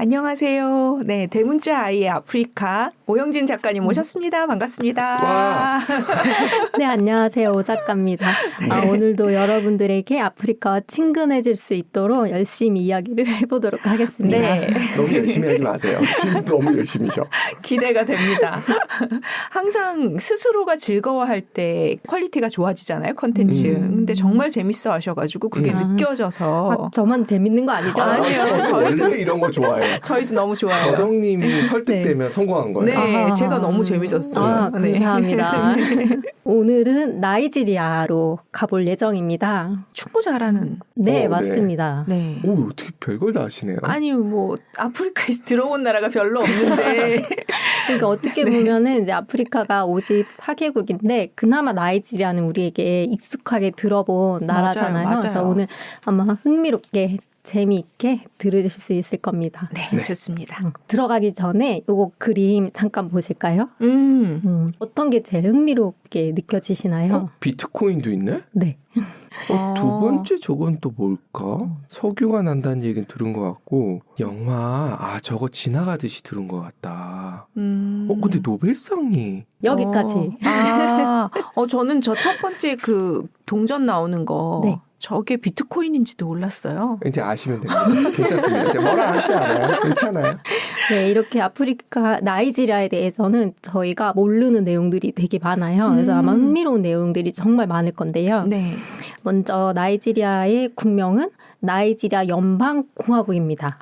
안녕하세요. 네, 대문자 아이의 아프리카 오영진 작가님 모셨습니다. 반갑습니다. 와. 네, 안녕하세요. 오 작가입니다. 오늘도 여러분들에게 아프리카와 친근해질 수 있도록 열심히 이야기를 해보도록 하겠습니다. 네. 너무 열심히 하지 마세요. 지금 너무 열심히셔. 기대가 됩니다. 항상 스스로가 즐거워할 때 퀄리티가 좋아지잖아요, 콘텐츠. 근데 정말 재밌어 하셔가지고 그게 느껴져서. 저만 재밌는 거 아니죠? 아니에요. 저희도 원래 이런 거 좋아해요. 저희도 너무 좋아요. 서동님이 설득되면 성공한 거예요. 네, 제가 너무 재밌었어요. 감사합니다. 오늘은 나이지리아로 가볼 예정입니다. 축구 잘하는. 네, 네. 맞습니다. 네. 오, 어떻게 별걸 다 아시네요. 아니, 뭐, 아프리카에서 들어본 나라가 별로 없는데. 그러니까 어떻게 보면은 이제 아프리카가 54개국인데 그나마 나이지리아는 우리에게 익숙하게 들어본 나라잖아요. 맞아요. 그래서 오늘 아마 흥미롭게 재미있게 들으실 수 있을 겁니다. 네, 좋습니다. 들어가기 전에 요거 그림 잠깐 보실까요? 어떤 게 제일 흥미롭게 느껴지시나요? 비트코인도 있네? 네. 두 번째 저건 또 뭘까? 석유가 난다는 얘기는 들은 것 같고 영화 저거 지나가듯이 들은 것 같다. 근데 노벨상이 여기까지. 저는 저 첫 번째 그 동전 나오는 거 네. 저게 비트코인인지도 몰랐어요. 이제 아시면 됩니다. 괜찮습니다. 이제 뭐라 하지 않아요. 괜찮아요. 네, 이렇게 아프리카 나이지리아에 대해서는 저희가 모르는 내용들이 되게 많아요. 그래서 아마 흥미로운 내용들이 정말 많을 건데요. 네. 먼저 나이지리아의 국명은 나이지리아 연방공화국입니다.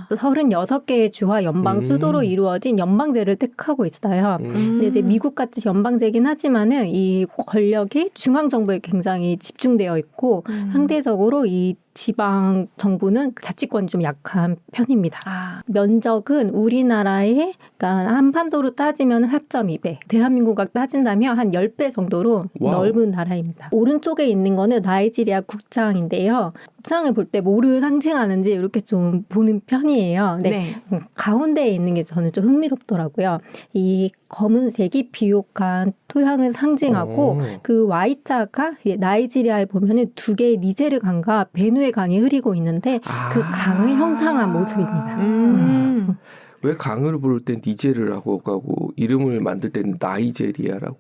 36개의 주와 연방 수도로 이루어진 연방제를 택하고 있어요. 근데 이제 미국같이 연방제긴 하지만은 이 권력이 중앙정부에 굉장히 집중되어 있고 상대적으로 이 지방 정부는 자치권이 좀 약한 편입니다. 면적은 우리나라의 그러니까 한반도로 따지면 4.2배, 대한민국과 따진다면 한 10배 정도로 넓은 나라입니다. 오른쪽에 있는 거는 나이지리아 국장인데요. 국장을 볼 때 뭐를 상징하는지 이렇게 좀 보는 편이에요. 네. 가운데에 있는 게 저는 좀 흥미롭더라고요. 이 검은색이 비옥한 토양을 상징하고 그 Y자가 나이지리아에 보면은 두 개의 니제르 강과 베누에 강이 흐르고 있는데 그 강을 형상한 모습입니다. 왜 강을 부를 땐 니제르라고 하고 이름을 만들 때는 나이제리아라고.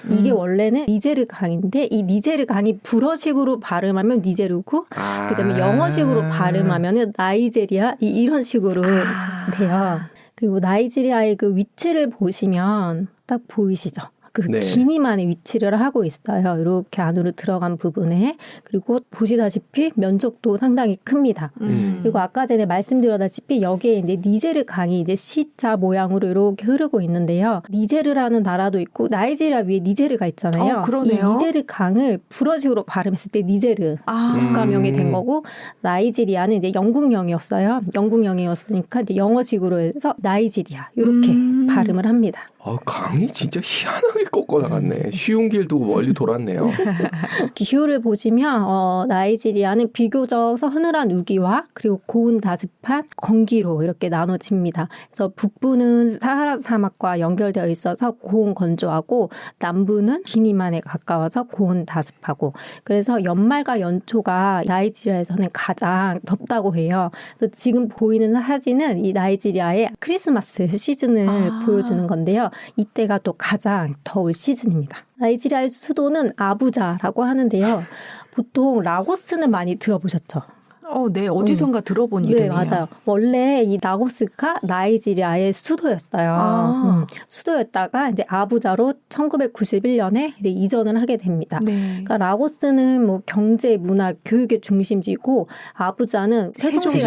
이게 원래는 니제르 강인데 이 니제르 강이 불어식으로 발음하면 니제르고 그다음에 영어식으로 발음하면 나이제리아 이런 식으로 돼요. 그리고 나이지리아의 그 위치를 보시면 딱 보이시죠? 그 기니만의 위치를 하고 있어요. 이렇게 안으로 들어간 부분에. 그리고 보시다시피 면적도 상당히 큽니다. 그리고 아까 전에 말씀드렸다시피 여기에 이제 니제르 강이 이제 C자 모양으로 이렇게 흐르고 있는데요. 니제르라는 나라도 있고 나이지리아 위에 니제르가 있잖아요. 그러네요. 이 니제르 강을 불어식으로 발음했을 때 니제르 국가명이 된 거고 나이지리아는 이제 영국령이었어요. 영국령이었으니까 이제 영어식으로 해서 나이지리아 이렇게 발음을 합니다. 강이 진짜 희한하게 꺾어 나갔네. 쉬운 길 두고 멀리 돌았네요. 기후를 보시면 나이지리아는 비교적 서늘한 우기와 그리고 고온 다습한 건기로 이렇게 나눠집니다. 그래서 북부는 사하라 사막과 연결되어 있어서 고온 건조하고 남부는 기니만에 가까워서 고온 다습하고 그래서 연말과 연초가 나이지리아에서는 가장 덥다고 해요. 그래서 지금 보이는 사진은 이 나이지리아의 크리스마스 시즌을 보여주는 건데요. 이때가 또 가장 더울 시즌입니다. 나이지리아의 수도는 아부자라고 하는데요. 보통 라고스는 많이 들어보셨죠? 네. 어디선가 들어본 이름이에요. 네, 맞아요. 원래 이 라고스가 나이지리아의 수도였어요. 수도였다가 이제 아부자로 1991년에 이제 이전을 하게 됩니다. 그러니까 라고스는 뭐 경제, 문화, 교육의 중심지고 아부자는 세종시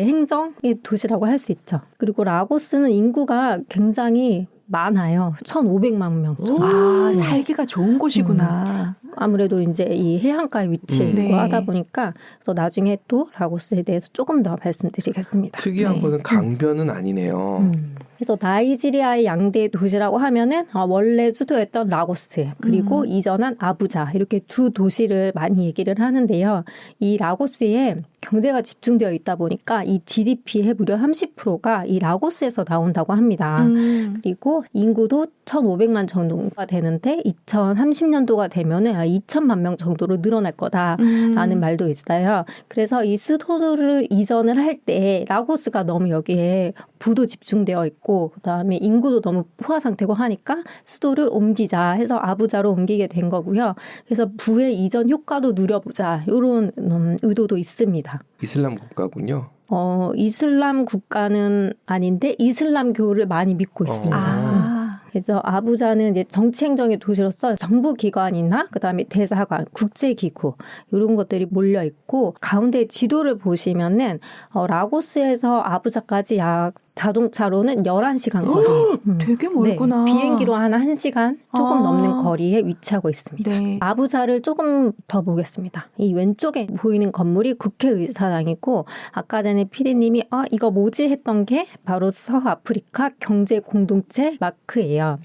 행정의 도시라고 할 수 있죠. 그리고 라고스는 인구가 굉장히 많아요. 1,500만 명 정도. 살기가 좋은 곳이구나. 아무래도 이제 이 해안가에 위치해 있고 하다 보니까 그래서 나중에 또 라고스에 대해서 조금 더 말씀드리겠습니다. 특이한 거는 강변은 아니네요. 그래서 나이지리아의 양대 도시라고 하면은 원래 수도였던 라고스 그리고 이전한 아부자 이렇게 두 도시를 많이 얘기를 하는데요. 이 라고스에 경제가 집중되어 있다 보니까 이 GDP의 무려 30%가 이 라고스에서 나온다고 합니다. 그리고 인구도 1,500만 정도가 되는데 2030년도가 되면은 2천만 명 정도로 늘어날 거다라는 말도 있어요. 그래서 이 수도를 이전을 할 때 라고스가 너무 여기에 부도 집중되어 있고 그다음에 인구도 너무 포화 상태고 하니까 수도를 옮기자 해서 아부자로 옮기게 된 거고요. 그래서 부의 이전 효과도 누려보자 이런 의도도 있습니다. 이슬람 국가군요. 이슬람 국가는 아닌데 이슬람교를 많이 믿고 있습니다. 그래서 아부자는 이제 정치행정의 도시로서 정부기관이나 그다음에 대사관, 국제기구 이런 것들이 몰려 있고 가운데 지도를 보시면은 라고스에서 아부자까지 약 자동차로는 11시간 거리. 되게 멀구나. 네, 비행기로 한 1시간 조금 넘는 거리에 위치하고 있습니다. 네. 아부자를 조금 더 보겠습니다. 이 왼쪽에 보이는 건물이 국회의사당이고 아까 전에 피디님이 이거 뭐지 했던 게 바로 서아프리카 경제공동체 마크예요.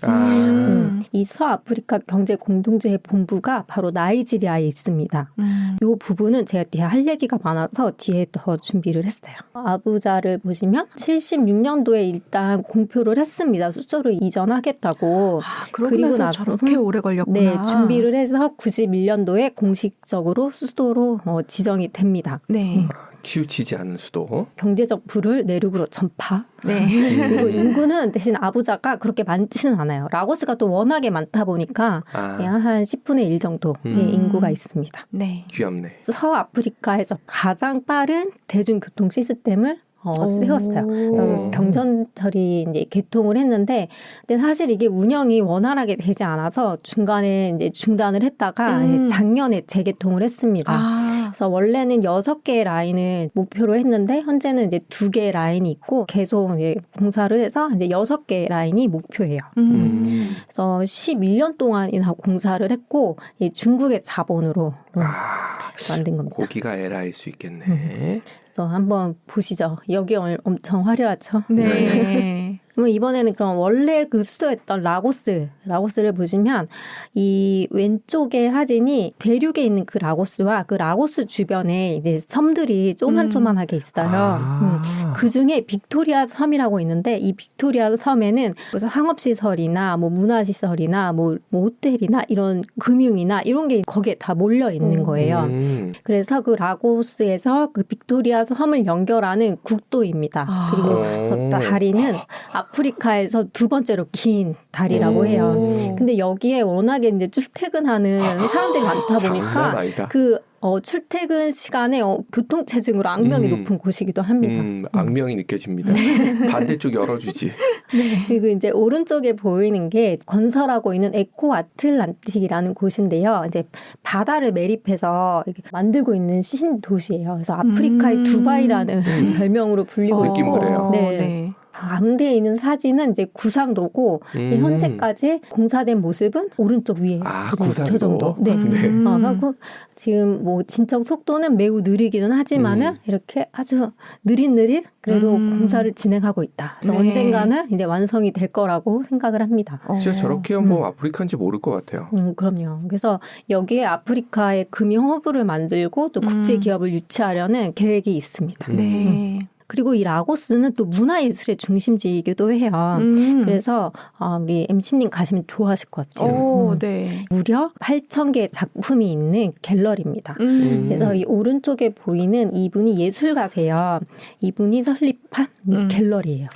이 서아프리카 경제공동체의 본부가 바로 나이지리아에 있습니다. 이 부분은 제가 뒤에 할 얘기가 많아서 뒤에 더 준비를 했어요. 아부자를 보시면 76년도에 일단 공표를 했습니다. 수도로 이전하겠다고. 그리고 나서 저렇게 오래 걸렸구나. 네, 준비를 해서 91년도에 공식적으로 수도로 지정이 됩니다. 네. 치우치지 않은 수도. 경제적 부를 내륙으로 전파. 네. 그리고 인구는 대신 아부자가 그렇게 많지는 않아요. 라고스가 또 워낙에 많다 보니까 한 10분의 1 정도의 인구가 있습니다. 네. 귀엽네. 서아프리카에서 가장 빠른 대중교통 시스템을 세웠어요. 경전철이 이제 개통을 했는데, 근데 사실 이게 운영이 원활하게 되지 않아서 중간에 이제 중단을 했다가 이제 작년에 재개통을 했습니다. 그래서 원래는 6개의 라인을 목표로 했는데, 현재는 이제 2개의 라인이 있고, 계속 이제 공사를 해서 이제 6개의 라인이 목표예요. 그래서 11년 동안이나 공사를 했고, 중국의 자본으로 만든 겁니다. 고기가 에라일 수 있겠네. 그래서 한번 보시죠. 여기 엄청 화려하죠? 네. 그럼 이번에는 그럼 원래 그 수도였던 라고스를 보시면 이 왼쪽의 사진이 대륙에 있는 그 라고스와 그 라고스 주변에 이제 섬들이 쪼만쪼만하게 있어요. 그 중에 빅토리아 섬이라고 있는데 이 빅토리아 섬에는 그래서 상업시설이나 뭐 문화시설이나 뭐 호텔이나 이런 금융이나 이런 게 거기에 다 몰려 있는 거예요. 그래서 그 라고스에서 그 빅토리아 섬을 연결하는 국도입니다. 그리고 저 다리는 아프리카에서 2번째로 긴 다리라고 해요. 근데 여기에 워낙에 이제 출퇴근하는 사람들이 많다 보니까 그 출퇴근 시간에 교통체증으로 악명이 높은 곳이기도 합니다. 악명이 느껴집니다. 반대쪽 열어주지. 네. 그리고 이제 오른쪽에 보이는 게 건설하고 있는 에코 아틀란틱이라는 곳인데요. 이제 바다를 매립해서 이렇게 만들고 있는 신도시예요. 그래서 아프리카의 두바이라는 별명으로 불리고 느낌 있고. 그래요. 네. 가운데에 있는 사진은 이제 구상도고 현재까지 공사된 모습은 오른쪽 위에 저 정도. 네. 하고 지금 뭐 진척 속도는 매우 느리기는 하지만은 이렇게 아주 느릿느릿 그래도 공사를 진행하고 있다. 네. 언젠가는 이제 완성이 될 거라고 생각을 합니다. 진짜 저렇게 하면 아프리카인지 모를 것 같아요. 그럼요. 그래서 여기에 아프리카의 금융 허브를 만들고 또 국제 기업을 유치하려는 계획이 있습니다. 네. 그리고 이 라고스는 또 문화예술의 중심지이기도 해요. 그래서 우리 MC님 가시면 좋아하실 것 같아요. 네. 무려 8,000개의 작품이 있는 갤러리입니다. 그래서 이 오른쪽에 보이는 이분이 예술가세요. 이분이 설립한 갤러리예요.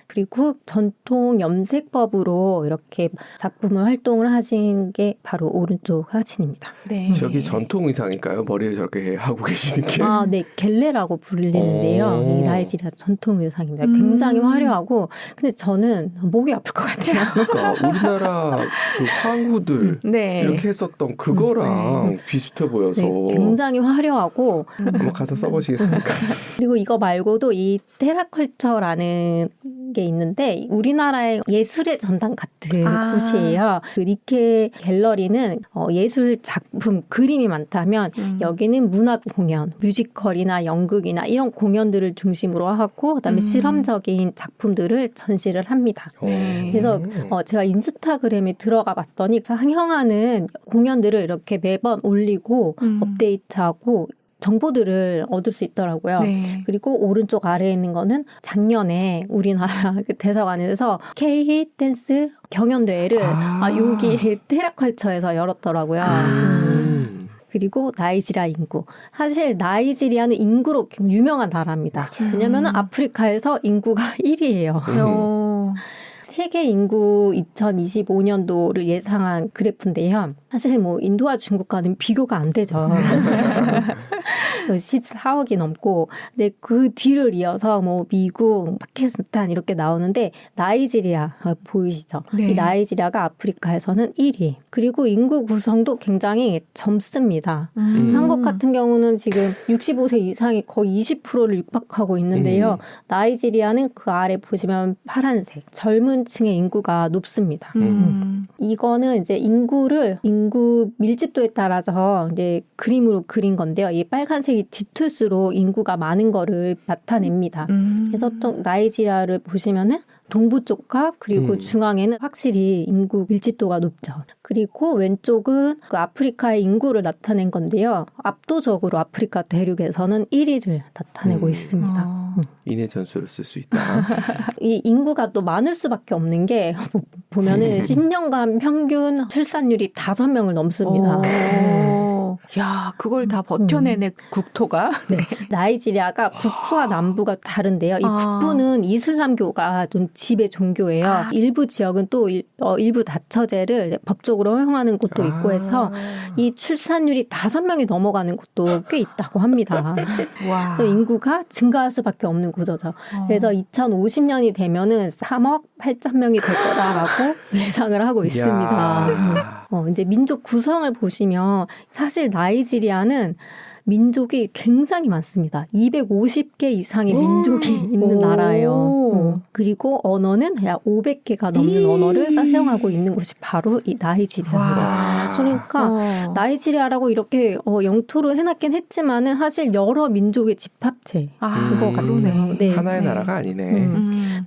그리고 전통 염색법으로 이렇게 작품을 활동을 하신 게 바로 오른쪽 사진입니다. 네. 저기 전통 의상일까요? 머리에 저렇게 하고 계시는 게? 네. 겔레라고 불리는데요. 이 나이지리아 전통 의상입니다. 굉장히 화려하고 근데 저는 목이 아플 것 같아요. 그러니까 우리나라 그 황후들 이렇게 했었던 그거랑 비슷해 보여서 굉장히 화려하고 한번 가서 써보시겠습니까? 그리고 이거 말고도 이 테라컬처라는 게 있는데 우리나라의 예술의 전당 같은 곳이에요. 그 니케 갤러리는 예술 작품, 그림이 많다면 여기는 문화 공연, 뮤지컬이나 연극이나 이런 공연들을 중심으로 하고 그다음에 실험적인 작품들을 전시를 합니다. 그래서 제가 인스타그램에 들어가 봤더니 상영하는 공연들을 이렇게 매번 올리고 업데이트하고 정보들을 얻을 수 있더라고요. 네. 그리고 오른쪽 아래에 있는 거는 작년에 우리나라 대사관에서 K 댄스 경연대회를 여기 테라컬처에서 열었더라고요. 그리고 나이지리아 인구. 사실 나이지리아는 인구로 유명한 나라입니다. 왜냐하면 아프리카에서 인구가 1위예요. 세계 인구 2025년도를 예상한 그래프인데요. 사실 뭐 인도와 중국과는 비교가 안 되죠. 14억이 넘고, 근데 그 뒤를 이어서 뭐 미국, 파키스탄 이렇게 나오는데 나이지리아 보이시죠? 네. 이 나이지리아가 아프리카에서는 1위. 그리고 인구 구성도 굉장히 젊습니다. 한국 같은 경우는 지금 65세 이상이 거의 20%를 육박하고 있는데요. 나이지리아는 그 아래 보시면 파란색, 젊은 층의 인구가 높습니다. 이거는 이제 인구 밀집도에 따라서 이제 그림으로 그린 건데요. 이 빨간색이 짙을수록 인구가 많은 거를 나타냅니다. 그래서 또 나이지리아를 보시면은 동부 쪽과 그리고 중앙에는 확실히 인구 밀집도가 높죠. 그리고 왼쪽은 그 아프리카의 인구를 나타낸 건데요. 압도적으로 아프리카 대륙에서는 1위를 나타내고 있습니다. 인해 전술을 쓸 수 있다. 이 인구가 또 많을 수밖에 없는 게 보면은 10년간 평균 출산율이 5명을 넘습니다. 야, 그걸 다 버텨내네 국토가. 네. 나이지리아가 북부와 남부가 다른데요. 이 북부는 이슬람교가 좀 지배 종교예요. 일부 지역은 또 일부 다처제를 법적으로 허용하는 곳도 있고 해서 이 출산율이 5명이 넘어가는 곳도 꽤 있다고 합니다. 그래서 인구가 증가할 수밖에 없는 구조죠. 그래서 2050년이 되면은 3억 8천 명이 될 거다라고 예상을 하고 있습니다. 이제 민족 구성을 보시면 사실 나이지리아는 민족이 굉장히 많습니다. 250개 이상의 민족이 있는 나라예요. 그리고 언어는 약 500개가 넘는 언어를 사용하고 있는 곳이 바로 이 나이지리아입니다. 그러니까 나이지리아라고 이렇게 영토를 해놨긴 했지만은 사실 여러 민족의 집합체인 것 같아요. 네. 하나의 나라가 아니네.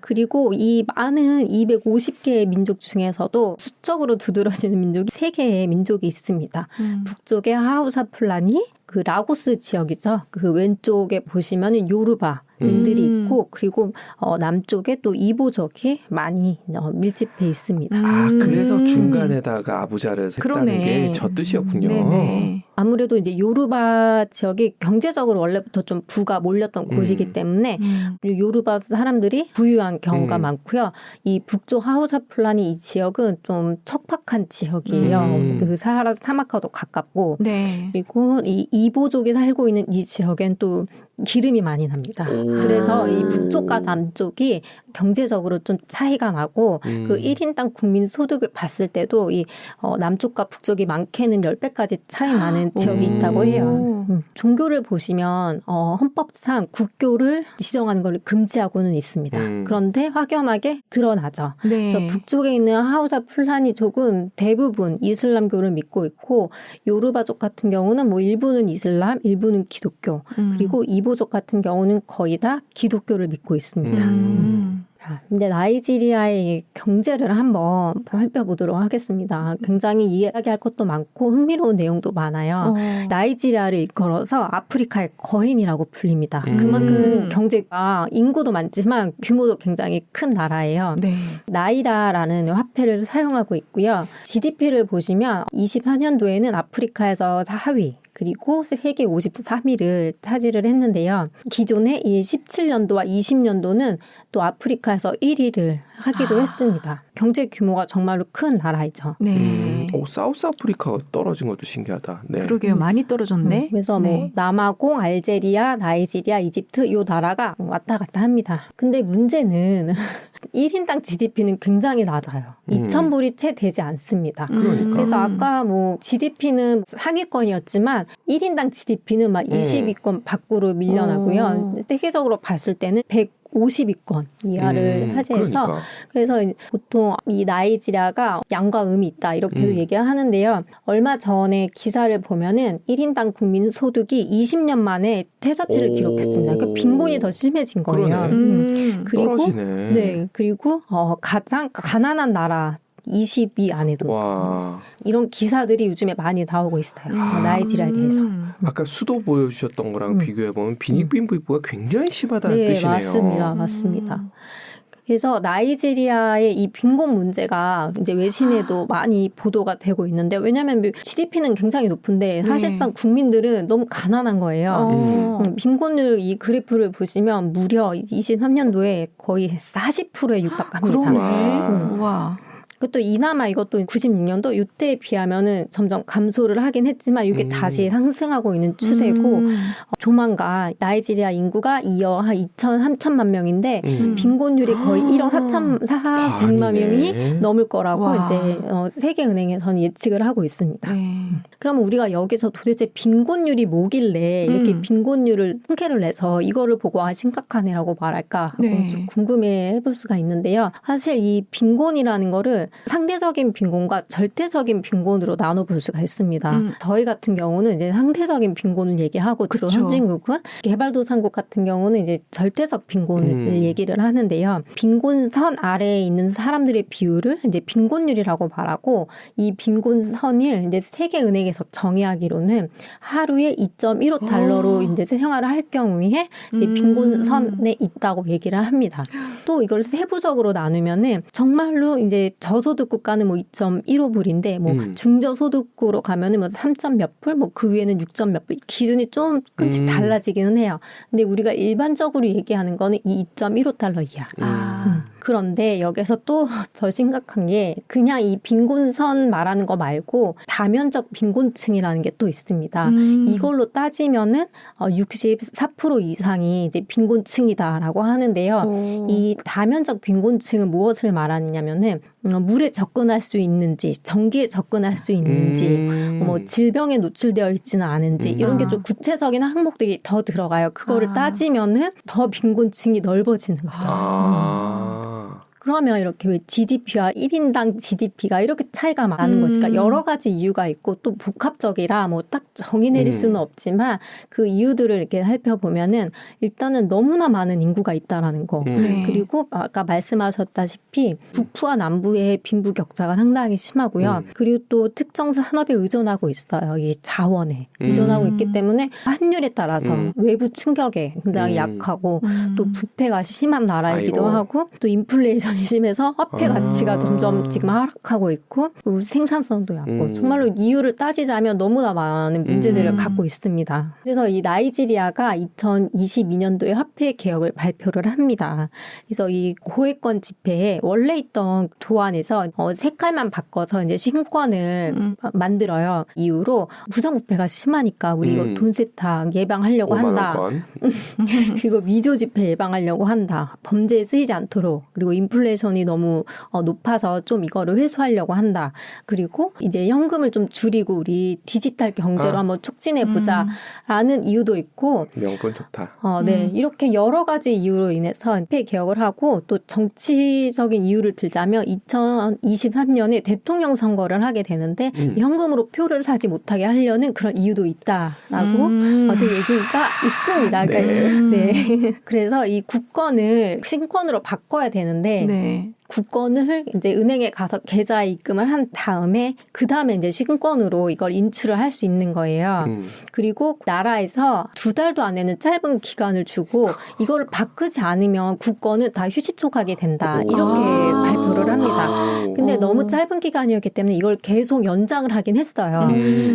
그리고 이 많은 250개의 민족 중에서도 수적으로 두드러지는 민족이 3개의 민족이 있습니다. 북쪽에 하우사 플라니, 그 라고스 지역이죠. 그 왼쪽에 보시면은 요르바인들이 있고 그리고 남쪽에 또 이보족이 많이 밀집해 있습니다. 그래서 중간에다가 아부자를 했다는 게 저 뜻이었군요. 네네. 아무래도 이제 요르바 지역이 경제적으로 원래부터 좀 부가 몰렸던 곳이기 때문에 요르바 사람들이 부유한 경우가 많고요. 이 북쪽 하우사 플라니 이 지역은 좀 척박한 지역이에요. 그 사하라 사막과도 가깝고 그리고 이 이보족이 살고 있는 이 지역엔 또 기름이 많이 납니다. 그래서 이 북쪽과 남쪽이 경제적으로 좀 차이가 나고 그 1인당 국민 소득을 봤을 때도 이 남쪽과 북쪽이 많게는 10배까지 차이 나는 지역이 있다고 해요. 종교를 보시면 헌법상 국교를 지정하는 걸 금지하고는 있습니다. 그런데 확연하게 드러나죠. 그래서 북쪽에 있는 하우사 플라니족은 대부분 이슬람교를 믿고 있고 요르바족 같은 경우는 뭐 일부는 이슬람, 일부는 기독교 그리고 이보족 같은 경우는 거의 다 기독교를 믿고 있습니다. 근데 나이지리아의 경제를 한번 살펴보도록 하겠습니다. 굉장히 이야기할 것도 많고 흥미로운 내용도 많아요. 나이지리아를 이끌어서 아프리카의 거인이라고 불립니다. 그만큼 경제가 인구도 많지만 규모도 굉장히 큰 나라예요. 나이라라는 화폐를 사용하고 있고요. GDP를 보시면 24년도에는 아프리카에서 4위. 그리고 세계 53위를 차지를 했는데요. 기존에 이 17년도와 20년도는 또 아프리카에서 1위를 하기도 했습니다. 경제 규모가 정말로 큰 나라이죠. 사우스 아프리카가 떨어진 것도 신기하다. 그러게요. 많이 떨어졌네. 그래서 뭐 남아공, 알제리아, 나이지리아, 이집트 이 나라가 왔다 갔다 합니다. 근데 문제는 1인당 GDP는 굉장히 낮아요. 2,000불이 채 되지 않습니다. 그래서 아까 뭐 GDP는 상위권이었지만 1인당 GDP는 막 20위권 밖으로 밀려나고요. 세계적으로 봤을 때는 150 50위권 이하를 차지해서 그러니까. 그래서 보통 이 나이지리아가 양과 음이 있다 이렇게도 얘기를 하는데요. 얼마 전에 기사를 보면은 1인당 국민 소득이 20년 만에 최저치를 기록했습니다. 그러니까 빈곤이 더 심해진 거예요. 그리고 떨어지네. 네, 그리고 가장 가난한 나라 20위 안에도 와. 이런 기사들이 요즘에 많이 나오고 있어요. 나이지리아에 대해서. 아까 수도 보여주셨던 거랑 비교해보면 빈익빈부가 굉장히 심하다는 네, 뜻이네요. 맞습니다. 맞습니다. 그래서 나이지리아의 이 빈곤 문제가 이제 외신에도 많이 보도가 되고 있는데 왜냐하면 GDP는 굉장히 높은데 사실상 국민들은 너무 가난한 거예요. 빈곤율 이 그래프를 보시면 무려 23년도에 거의 40%에 육박합니다. 와. 그것도 이나마 이것도 96년도 이때에 비하면은 점점 감소를 하긴 했지만 이게 다시 상승하고 있는 추세고 조만간 나이지리아 인구가 2억 한 3천만 명인데 빈곤율이 거의 1억 4,400만 명이 넘을 거라고 와. 이제 세계은행에서는 예측을 하고 있습니다. 그럼 우리가 여기서 도대체 빈곤율이 뭐길래 이렇게 빈곤율을 통계를 내서 이거를 보고 심각하네라고 말할까 좀 궁금해 해볼 수가 있는데요. 사실 이 빈곤이라는 거를 상대적인 빈곤과 절대적인 빈곤으로 나눠볼 수가 있습니다. 저희 같은 경우는 이제 상대적인 빈곤을 얘기하고 주로 선진국은 개발도상국 같은 경우는 이제 절대적 빈곤을 얘기를 하는데요. 빈곤선 아래에 있는 사람들의 비율을 이제 빈곤율이라고 말하고 이 빈곤선을 이제 세계은행에서 정의하기로는 하루에 2.15달러로 이제 생활을 할 경우에 이제 빈곤선에 있다고 얘기를 합니다. 또 이걸 세부적으로 나누면은 정말로 이제 저소득 국가는 뭐 2.15불인데 뭐 중저소득국으로 가면은 뭐 3점 몇 불, 뭐 그 위에는 6점 몇 불. 기준이 조금씩 달라지기는 해요. 근데 우리가 일반적으로 얘기하는 거는 이 2.15달러 이하. 그런데 여기서 또 더 심각한 게 그냥 이 빈곤선 말하는 거 말고 다면적 빈곤층이라는 게 또 있습니다. 이걸로 따지면은 64% 이상이 이제 빈곤층이다라고 하는데요. 이 다면적 빈곤층은 무엇을 말하느냐면은 물에 접근할 수 있는지, 전기에 접근할 수 있는지, 뭐 질병에 노출되어 있지는 않은지 이런 게 좀 구체적인 항목들이 더 들어가요. 그거를 따지면은 더 빈곤층이 넓어지는 거죠. 그러면 이렇게 왜 GDP와 1인당 GDP가 이렇게 차이가 많은 거지. 그러니까 여러 가지 이유가 있고 또 복합적이라 뭐 딱 정의 내릴 수는 없지만 그 이유들을 이렇게 살펴보면은 일단은 너무나 많은 인구가 있다라는 거. 그리고 아까 말씀하셨다시피 북부와 남부의 빈부 격차가 상당히 심하고요. 그리고 또 특정 산업에 의존하고 있어요. 이 자원에 의존하고 있기 때문에 환율에 따라서 외부 충격에 굉장히 약하고 또 부패가 심한 나라이기도 하고 또 인플레이션이 심해서 화폐 가치가 점점 지금 하락하고 있고 생산성도 얕고 정말로 이유를 따지자면 너무나 많은 문제들을 갖고 있습니다. 그래서 이 나이지리아가 2022년도에 화폐 개혁을 발표를 합니다. 그래서 이 고액권 지폐에 원래 있던 도안에서 색깔만 바꿔서 이제 신권을 만들어요. 이유로 부정부패가 심하니까 우리 이거 돈 세탁 예방하려고 한다. 그리고 위조 지폐 예방하려고 한다. 범죄에 쓰이지 않도록 그리고 인플레이션이 너무 높아서 좀 이거를 회수하려고 한다. 그리고 이제 현금을 좀 줄이고 우리 디지털 경제로 한번 촉진해보자 라는 이유도 있고 명분 좋다. 네. 이렇게 여러 가지 이유로 인해서 화폐 개혁을 하고 또 정치적인 이유를 들자면 2023년에 대통령 선거를 하게 되는데 현금으로 표를 사지 못하게 하려는 그런 이유도 있다라고 어떤 얘기가 있습니다. 그러니까 네. 그래서 이 국권을 신권으로 바꿔야 되는데 국권을 이제 은행에 가서 계좌 입금을 한 다음에 그 다음에 이제 신권으로 이걸 인출을 할 수 있는 거예요. 그리고 나라에서 2달도 안 되는 짧은 기간을 주고 이거를 바꾸지 않으면 국권은 다 휴지촉하게 된다. 이렇게 발표를 합니다. 근데 너무 짧은 기간이었기 때문에 이걸 계속 연장을 하긴 했어요.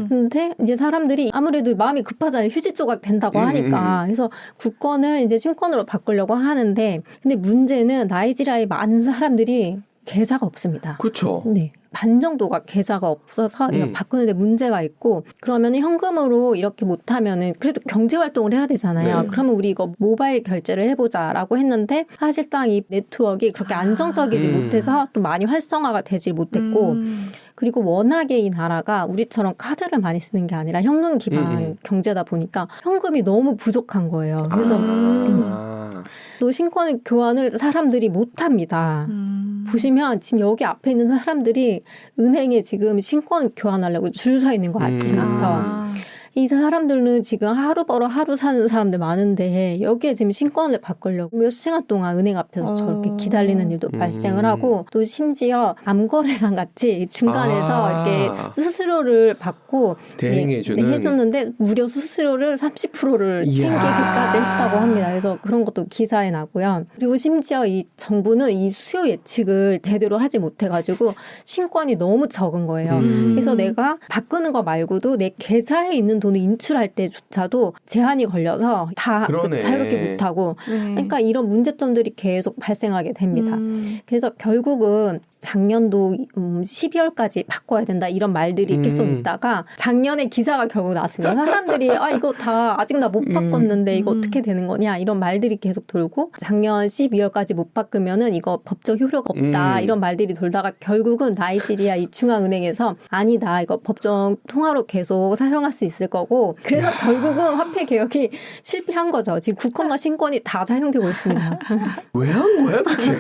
근데 이제 사람들이 아무래도 마음이 급하잖아요. 휴지조각 된다고 하니까. 그래서 국권을 이제 신권으로 바꾸려고 하는데 근데 문제는 나이지리아의 많은 사람들이 계좌가 없습니다. 그렇죠. 네. 반 정도가 계좌가 없어서 이거 바꾸는데 문제가 있고 그러면 현금으로 이렇게 못하면은 그래도 경제활동을 해야 되잖아요. 그러면 우리 이거 모바일 결제를 해보자라고 했는데 사실상 이 네트워크가 그렇게 안정적이지 못해서 또 많이 활성화가 되지 못했고 그리고 워낙에 이 나라가 우리처럼 카드를 많이 쓰는 게 아니라 현금 기반 경제다 보니까 현금이 너무 부족한 거예요. 그래서 또 신권 교환을 사람들이 못합니다. 보시면 지금 여기 앞에 있는 사람들이 은행에 지금 신권 교환하려고 줄 서 있는 거 아침부터. 이 사람들은 지금 하루 벌어 하루 사는 사람들 많은데 여기에 지금 신권을 바꾸려고 몇 시간 동안 은행 앞에서 저렇게 기다리는 일도 발생을 하고 또 심지어 암거래상 같이 중간에서 이렇게 수수료를 받고 대행해주는 해줬는데 무려 수수료를 30%를 챙기기까지 했다고 합니다. 그래서 그런 것도 기사에 나고요. 그리고 심지어 이 정부는 이 수요 예측을 제대로 하지 못해가지고 신권이 너무 적은 거예요. 그래서 내가 바꾸는 거 말고도 내 계좌에 있는 돈을 인출할 때조차도 제한이 걸려서 다 자유롭게 못하고 그러니까 이런 문제점들이 계속 발생하게 됩니다. 그래서 결국은 작년도 12월까지 바꿔야 된다 이런 말들이 계속 있다가 작년에 기사가 결국 나왔습니다. 사람들이 이거 다 아직 나 못 바꿨는데 이거 어떻게 되는 거냐 이런 말들이 계속 돌고 작년 12월까지 못 바꾸면은 이거 법적 효력가 없다 이런 말들이 돌다가 결국은 나이지리아 이 중앙은행에서 아니다 이거 법정 통화로 계속 사용할 수 있을 거고 그래서 결국은 화폐 개혁이 실패한 거죠. 지금 국권과 신권이 다 사용되고 있습니다. 왜 한 거야 도대체?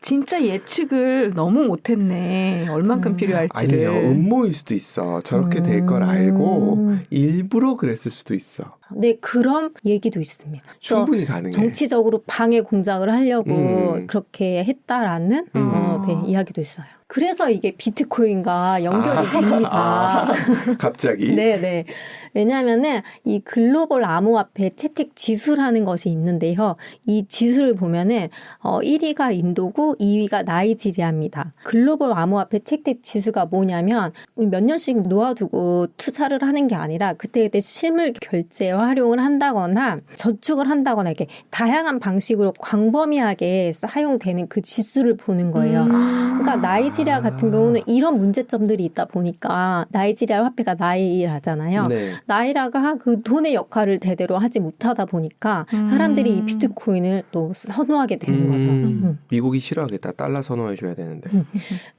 진짜 예측을 너무 못했네. 얼만큼 필요할지를. 아니요. 음모일 수도 있어. 저렇게 될 걸 알고 일부러 그랬을 수도 있어. 네, 그런 얘기도 있습니다. 충분히 가능해. 정치적으로 방해 공작을 하려고 그렇게 했다라는 이야기도 있어요. 그래서 이게 비트코인과 연결이 됩니다. 갑자기? 네네. 왜냐하면은 이 글로벌 암호화폐 채택 지수라는 것이 있는데요. 이 지수를 보면은 1위가 인도고 2위가 나이지리아입니다. 글로벌 암호화폐 채택 지수가 뭐냐면 몇 년씩 놓아두고 투자를 하는 게 아니라 그때그때 실물 결제 활용을 한다거나 저축을 한다거나 이렇게 다양한 방식으로 광범위하게 사용되는 그 지수를 보는 거예요. 그러니까 나이지리아 같은 경우는 이런 문제점들이 있다 보니까 나이지리아 화폐가 나이라잖아요. 네. 나이라가 그 돈의 역할을 제대로 하지 못하다 보니까 사람들이 이 비트코인을 또 선호하게 되는 거죠. 미국이 싫어하겠다. 달러 선호해줘야 되는데.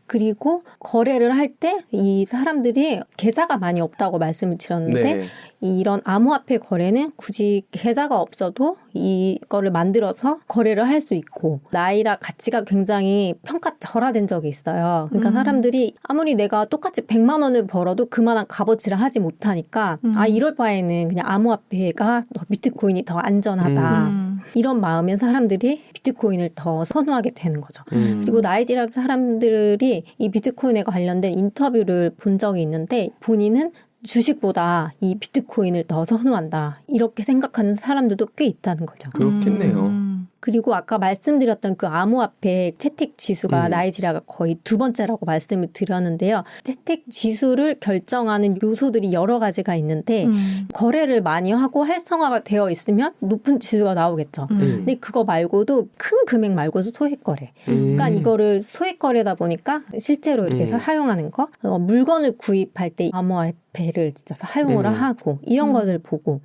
그리고 거래를 할 때 이 사람들이 계좌가 많이 없다고 말씀을 드렸는데 이런 암호화폐 거래는 굳이 계좌가 없어도 이거를 만들어서 거래를 할 수 있고 나이라 가치가 굉장히 평가절하된 적이 있어요. 그러니까 사람들이 아무리 내가 똑같이 100만 원을 벌어도 그만한 값어치를 하지 못하니까 이럴 바에는 그냥 암호화폐가 비트코인이 더 안전하다. 이런 마음에 사람들이 비트코인을 더 선호하게 되는 거죠. 그리고 나이지리아 사람들이 이 비트코인에 관련된 인터뷰를 본 적이 있는데 본인은 주식보다 이 비트코인을 더 선호한다. 이렇게 생각하는 사람들도 꽤 있다는 거죠. 그렇겠네요. 그리고 아까 말씀드렸던 그 암호화폐 채택 지수가 나이지리아가 거의 두 번째라고 말씀을 드렸는데요. 채택 지수를 결정하는 요소들이 여러 가지가 있는데 거래를 많이 하고 활성화가 되어 있으면 높은 지수가 나오겠죠. 근데 그거 말고도 큰 금액 말고도 소액 거래. 그러니까 이거를 소액 거래다 보니까 실제로 이렇게 사용하는 거. 물건을 구입할 때 암호화폐를 진짜 사용을 하고 이런 것을 보고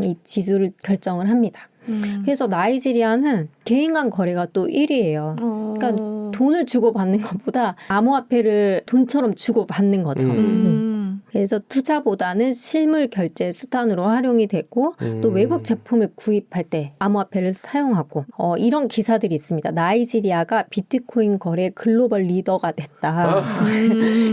이 지수를 결정을 합니다. 그래서 나이지리아는 개인 간 거래가 또 1위예요. 그러니까 돈을 주고받는 것보다 암호화폐를 돈처럼 주고받는 거죠. 그래서 투자보다는 실물 결제 수단으로 활용이 되고 또 외국 제품을 구입할 때 암호화폐를 사용하고 이런 기사들이 있습니다. 나이지리아가 비트코인 거래 글로벌 리더가 됐다.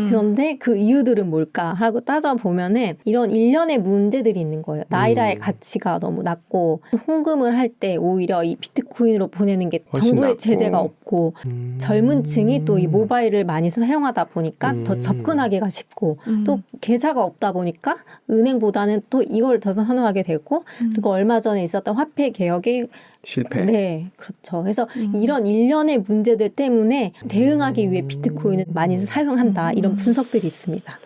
그런데 그 이유들은 뭘까 하고 따져보면은 이런 일련의 문제들이 있는 거예요. 나이라의 가치가 너무 낮고 송금을 할 때 오히려 이 비트코인으로 보내는 게 정부의 낮고. 제재가 없고 젊은 층이 또 이 모바일을 많이 사용하다 보니까 더 접근하기가 쉽고 또 계좌가 없다 보니까 은행보다는 또 이걸 더 선호하게 되고 그리고 얼마 전에 있었던 화폐 개혁이 실패. 네, 그렇죠. 그래서 이런 일련의 문제들 때문에 대응하기 위해 비트코인을 많이 사용한다. 이런 분석들이 있습니다.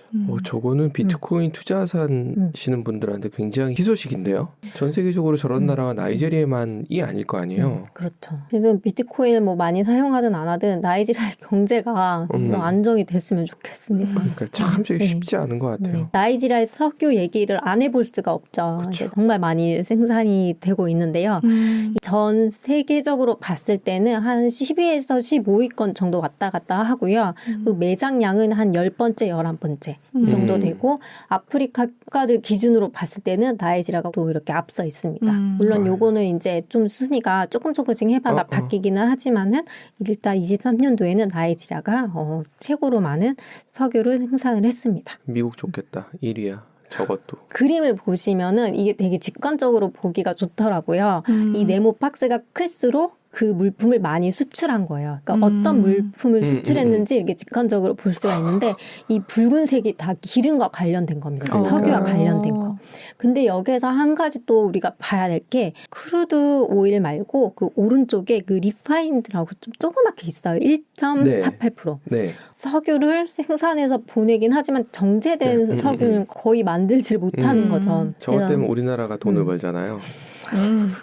저거는 비트코인 투자하시는 분들한테 굉장히 희소식인데요. 전 세계적으로 저런 나라가 나이지리아만이 아닐 거 아니에요. 그렇죠. 지금 비트코인을 뭐 많이 사용하든 안 하든 나이지리아의 경제가 안정이 됐으면 좋겠습니다. 그러니까 참 쉽지 않은 것 같아요. 네. 나이지리아의 석유 얘기를 안 해볼 수가 없죠. 정말 많이 생산이 되고 있는데요. 전 세계적으로 봤을 때는 한 10위에서 15위권 정도 왔다 갔다 하고요. 그 매장량은 한 10번째, 11번째 이 정도 되고 아프리카 국가들 기준으로 봤을 때는 나이지리아가 또 이렇게 앞서 있습니다. 물론 요거는 이제 좀 순위가 조금씩 해마다 바뀌기는 하지만은 일단 23년도에는 나이지리아가 최고로 많은 석유를 생산을 했습니다. 미국 좋겠다. 1위야. 저것도. 그림을 보시면은 이게 되게 직관적으로 보기가 좋더라고요. 이 네모 박스가 클수록 그 물품을 많이 수출한 거예요. 그러니까 어떤 물품을 수출했는지 이렇게 직관적으로 볼 수가 있는데 이 붉은색이 다 기름과 관련된 겁니다. 석유와 관련된 거. 근데 여기에서 한 가지 또 우리가 봐야 될 게 크루드 오일 말고 그 오른쪽에 그 리파인드라고 좀 조그맣게 있어요. 1.48%. 네. 석유를 생산해서 보내긴 하지만 정제된 석유는 거의 만들지를 못하는 거죠. 저것 때문에 우리나라가 돈을 벌잖아요.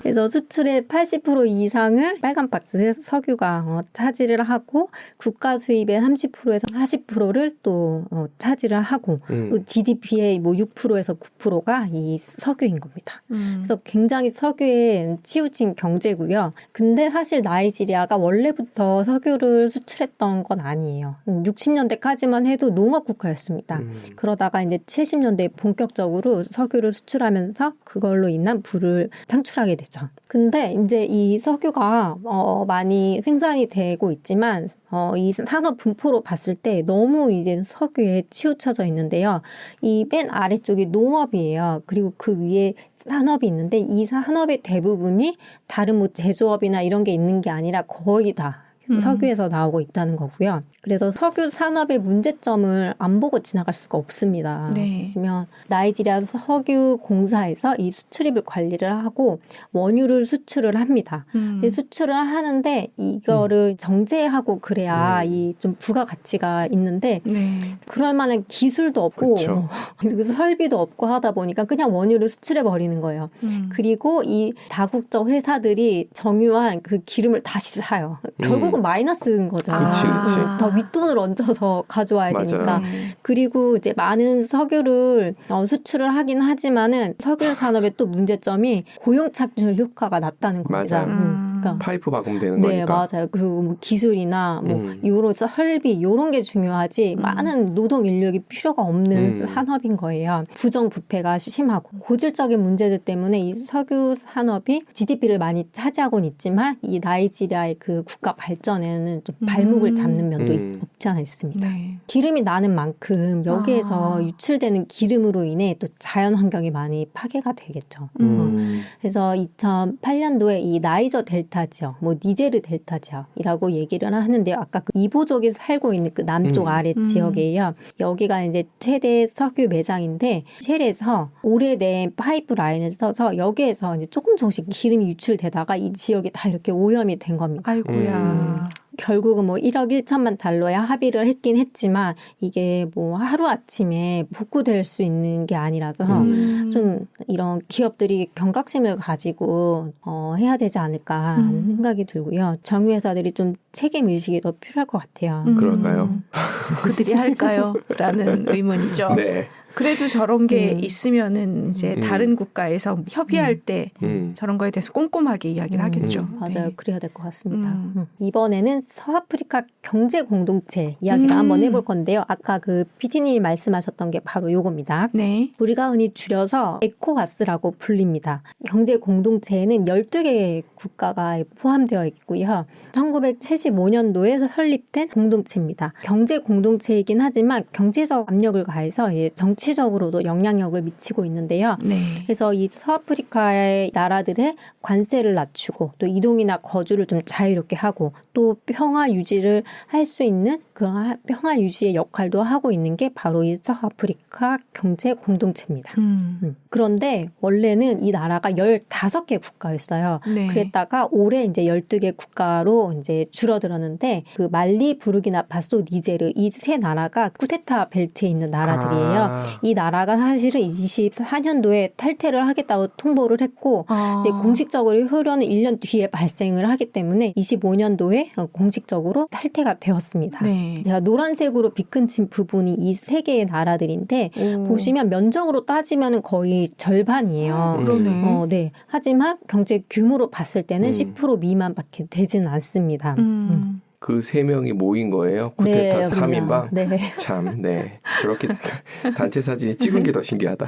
그래서 수출의 80% 이상을 빨간 박스 석유가 차지를 하고 국가 수입의 30%에서 40%를 또 차지를 하고 또 GDP의 뭐 6%에서 9%가 이 석유인 겁니다. 그래서 굉장히 석유에 치우친 경제고요. 근데 사실 나이지리아가 원래부터 석유를 수출했던 건 아니에요. 60년대까지만 해도 농업 국가였습니다. 그러다가 이제 70년대에 본격적으로 석유를 수출하면서 그걸로 인한 부를 창출하게 되죠. 근데 이제 이 석유가 많이 생산이 되고 있지만 이 산업 분포로 봤을 때 너무 이제 석유에 치우쳐져 있는데요. 이 맨 아래쪽이 농업이에요. 그리고 그 위에 산업이 있는데 이 산업의 대부분이 다른 뭐 제조업이나 이런 게 있는 게 아니라 거의 다 석유에서 나오고 있다는 거고요. 그래서 석유 산업의 문제점을 안 보고 지나갈 수가 없습니다. 네. 보시면 나이지리아 석유 공사에서 이 수출입을 관리를 하고 원유를 수출을 합니다. 근데 수출을 하는데 이거를 정제하고 그래야 이 좀 부가가치가 있는데 그럴 만한 기술도 없고 그리고 설비도 없고 하다 보니까 그냥 원유를 수출해 버리는 거예요. 그리고 이 다국적 회사들이 정유한 그 기름을 다시 사요. 결국은 마이너스인 거죠. 그치. 더 윗돈을 얹어서 가져와야 맞아요. 되니까. 그리고 이제 많은 석유를 수출을 하긴 하지만은 석유 산업의 또 문제점이 고용 창출 효과가 낮다는 겁니다. 그러니까 파이프 박으면 되는 거니까. 네, 맞아요. 그리고 뭐 기술이나 뭐 요런 설비 요런 게 중요하지 많은 노동 인력이 필요가 없는 산업인 거예요. 부정부패가 심하고 고질적인 문제들 때문에 이 석유 산업이 GDP를 많이 차지하고는 있지만 이 나이지리아의 그 국가 발전에는 좀 발목을 잡는 면도 없지 않아 있습니다. 네. 기름이 나는 만큼 여기에서 유출되는 기름으로 인해 또 자연 환경이 많이 파괴가 되겠죠. 그래서 2008년도에 이 나이저 델타 지역, 뭐 니제르 델타 지역이라고 얘기를 하는데요. 아까 그 이보족이 살고 있는 그 남쪽 아래 지역이에요. 여기가 이제 최대 석유 매장인데 쉘에서 오래된 파이프 라인을 써서 여기에서 이제 조금씩 기름이 유출되다가 이 지역이 다 이렇게 오염이 된 겁니다. 아이고야. 결국은 뭐 1억 1천만 달러에 합의를 했긴 했지만 이게 뭐 하루아침에 복구될 수 있는 게 아니라서 좀 이런 기업들이 경각심을 가지고 해야 되지 않을까 하는 생각이 들고요. 정유회사들이 좀 책임의식이 더 필요할 것 같아요. 그럴까요? 그들이 할까요? 라는 의문이죠. 네. 그래도 저런 게 있으면은 이제 다른 국가에서 협의할 때 저런 거에 대해서 꼼꼼하게 이야기를 하겠죠. 맞아요. 네. 그래야 될 것 같습니다. 이번에는 서아프리카 경제 공동체 이야기를 한번 해볼 건데요. 아까 그 PD님이 말씀하셨던 게 바로 요겁니다. 네. 우리가 흔히 줄여서 에코와스라고 불립니다. 경제 공동체에는 12개의 국가가 포함되어 있고요. 1975년도에 설립된 공동체입니다. 경제 공동체이긴 하지만 경제적 압력을 가해서 정치적으로도 영향력을 미치고 있는데요. 네. 그래서 이 서아프리카의 나라들의 관세를 낮추고 또 이동이나 거주를 좀 자유롭게 하고 또 평화 유지를 할 수 있는 그런 평화 유지의 역할도 하고 있는 게 바로 이 서아프리카 경제 공동체입니다. 그런데 원래는 이 나라가 15개 국가였어요. 네. 그랬다가 올해 이제 12개 국가로 이제 줄어들었는데 그 말리, 부르키나 파소, 니제르 이 세 나라가 쿠데타 벨트에 있는 나라들이에요. 이 나라가 사실은 24년도에 탈퇴를 하겠다고 통보를 했고 근데 공식적으로 효력은 1년 뒤에 발생을 하기 때문에 25년도에 공식적으로 탈퇴가 되었습니다. 네. 제가 노란색으로 비끈친 부분이 이 세 개의 나라들인데 보시면 면적으로 따지면 거의 절반이에요. 그러네. 네. 하지만 경제 규모로 봤을 때는 10% 미만밖에 되지는 않습니다. 그 세 명이 모인 거예요? 쿠데타 네, 3인방? 네. 참, 네. 저렇게 단체 사진이 찍은 게 더 신기하다.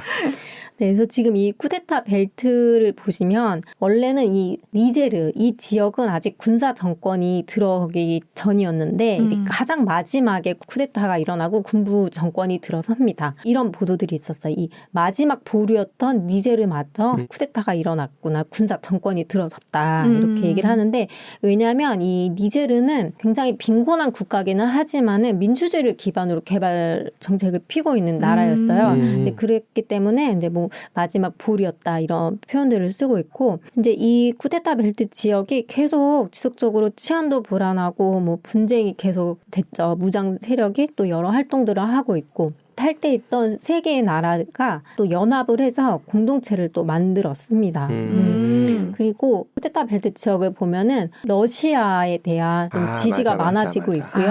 네, 그래서 지금 이 쿠데타 벨트를 보시면 원래는 이 니제르 이 지역은 아직 군사 정권이 들어오기 전이었는데 이제 가장 마지막에 쿠데타가 일어나고 군부 정권이 들어섭니다. 이런 보도들이 있었어요. 이 마지막 보루였던 니제르마저 쿠데타가 일어났구나. 군사 정권이 들어섰다. 이렇게 얘기를 하는데 왜냐하면 이 니제르는 굉장히 빈곤한 국가기는 하지만은 민주주의를 기반으로 개발 정책을 피고 있는 나라였어요. 근데 그랬기 때문에 이제 뭐 마지막 볼이었다 이런 표현들을 쓰고 있고 이제 이 쿠데타 벨트 지역이 계속 지속적으로 치안도 불안하고 뭐 분쟁이 계속 됐죠. 무장 세력이 또 여러 활동들을 하고 있고 탈퇴했던 세 개의 나라가 또 연합을 해서 공동체를 또 만들었습니다. 그리고 쿠데타 벨트 지역을 보면은 러시아에 대한 지지가 많아지고 있고요.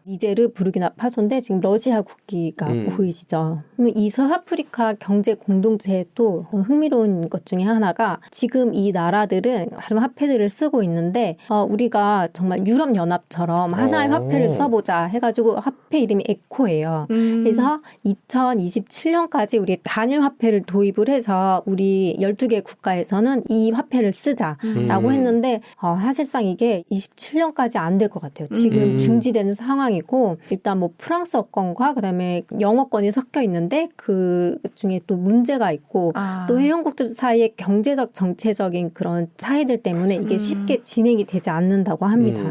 니제르, 부르키나 파소인데 지금 러시아 국기가 보이시죠. 이 서아프리카 경제 공동체에 또 흥미로운 것 중에 하나가 지금 이 나라들은 다른 화폐들을 쓰고 있는데 우리가 정말 유럽연합처럼 하나의 화폐를 써보자 해가지고 화폐 이름이 에코예요. 그래서 2027년까지 우리 단일 화폐를 도입을 해서 우리 12개 국가에서는 이 화폐를 쓰자라고 했는데 사실상 이게 27년까지 안 될 것 같아요. 지금 중지되는 상황이고 일단 뭐 프랑스어권과 그다음에 영어권이 섞여 있는데 그 중에 또 문제가 있고 또 회원국들 사이에 경제적 정체적인 그런 차이들 때문에 이게 쉽게 진행이 되지 않는다고 합니다.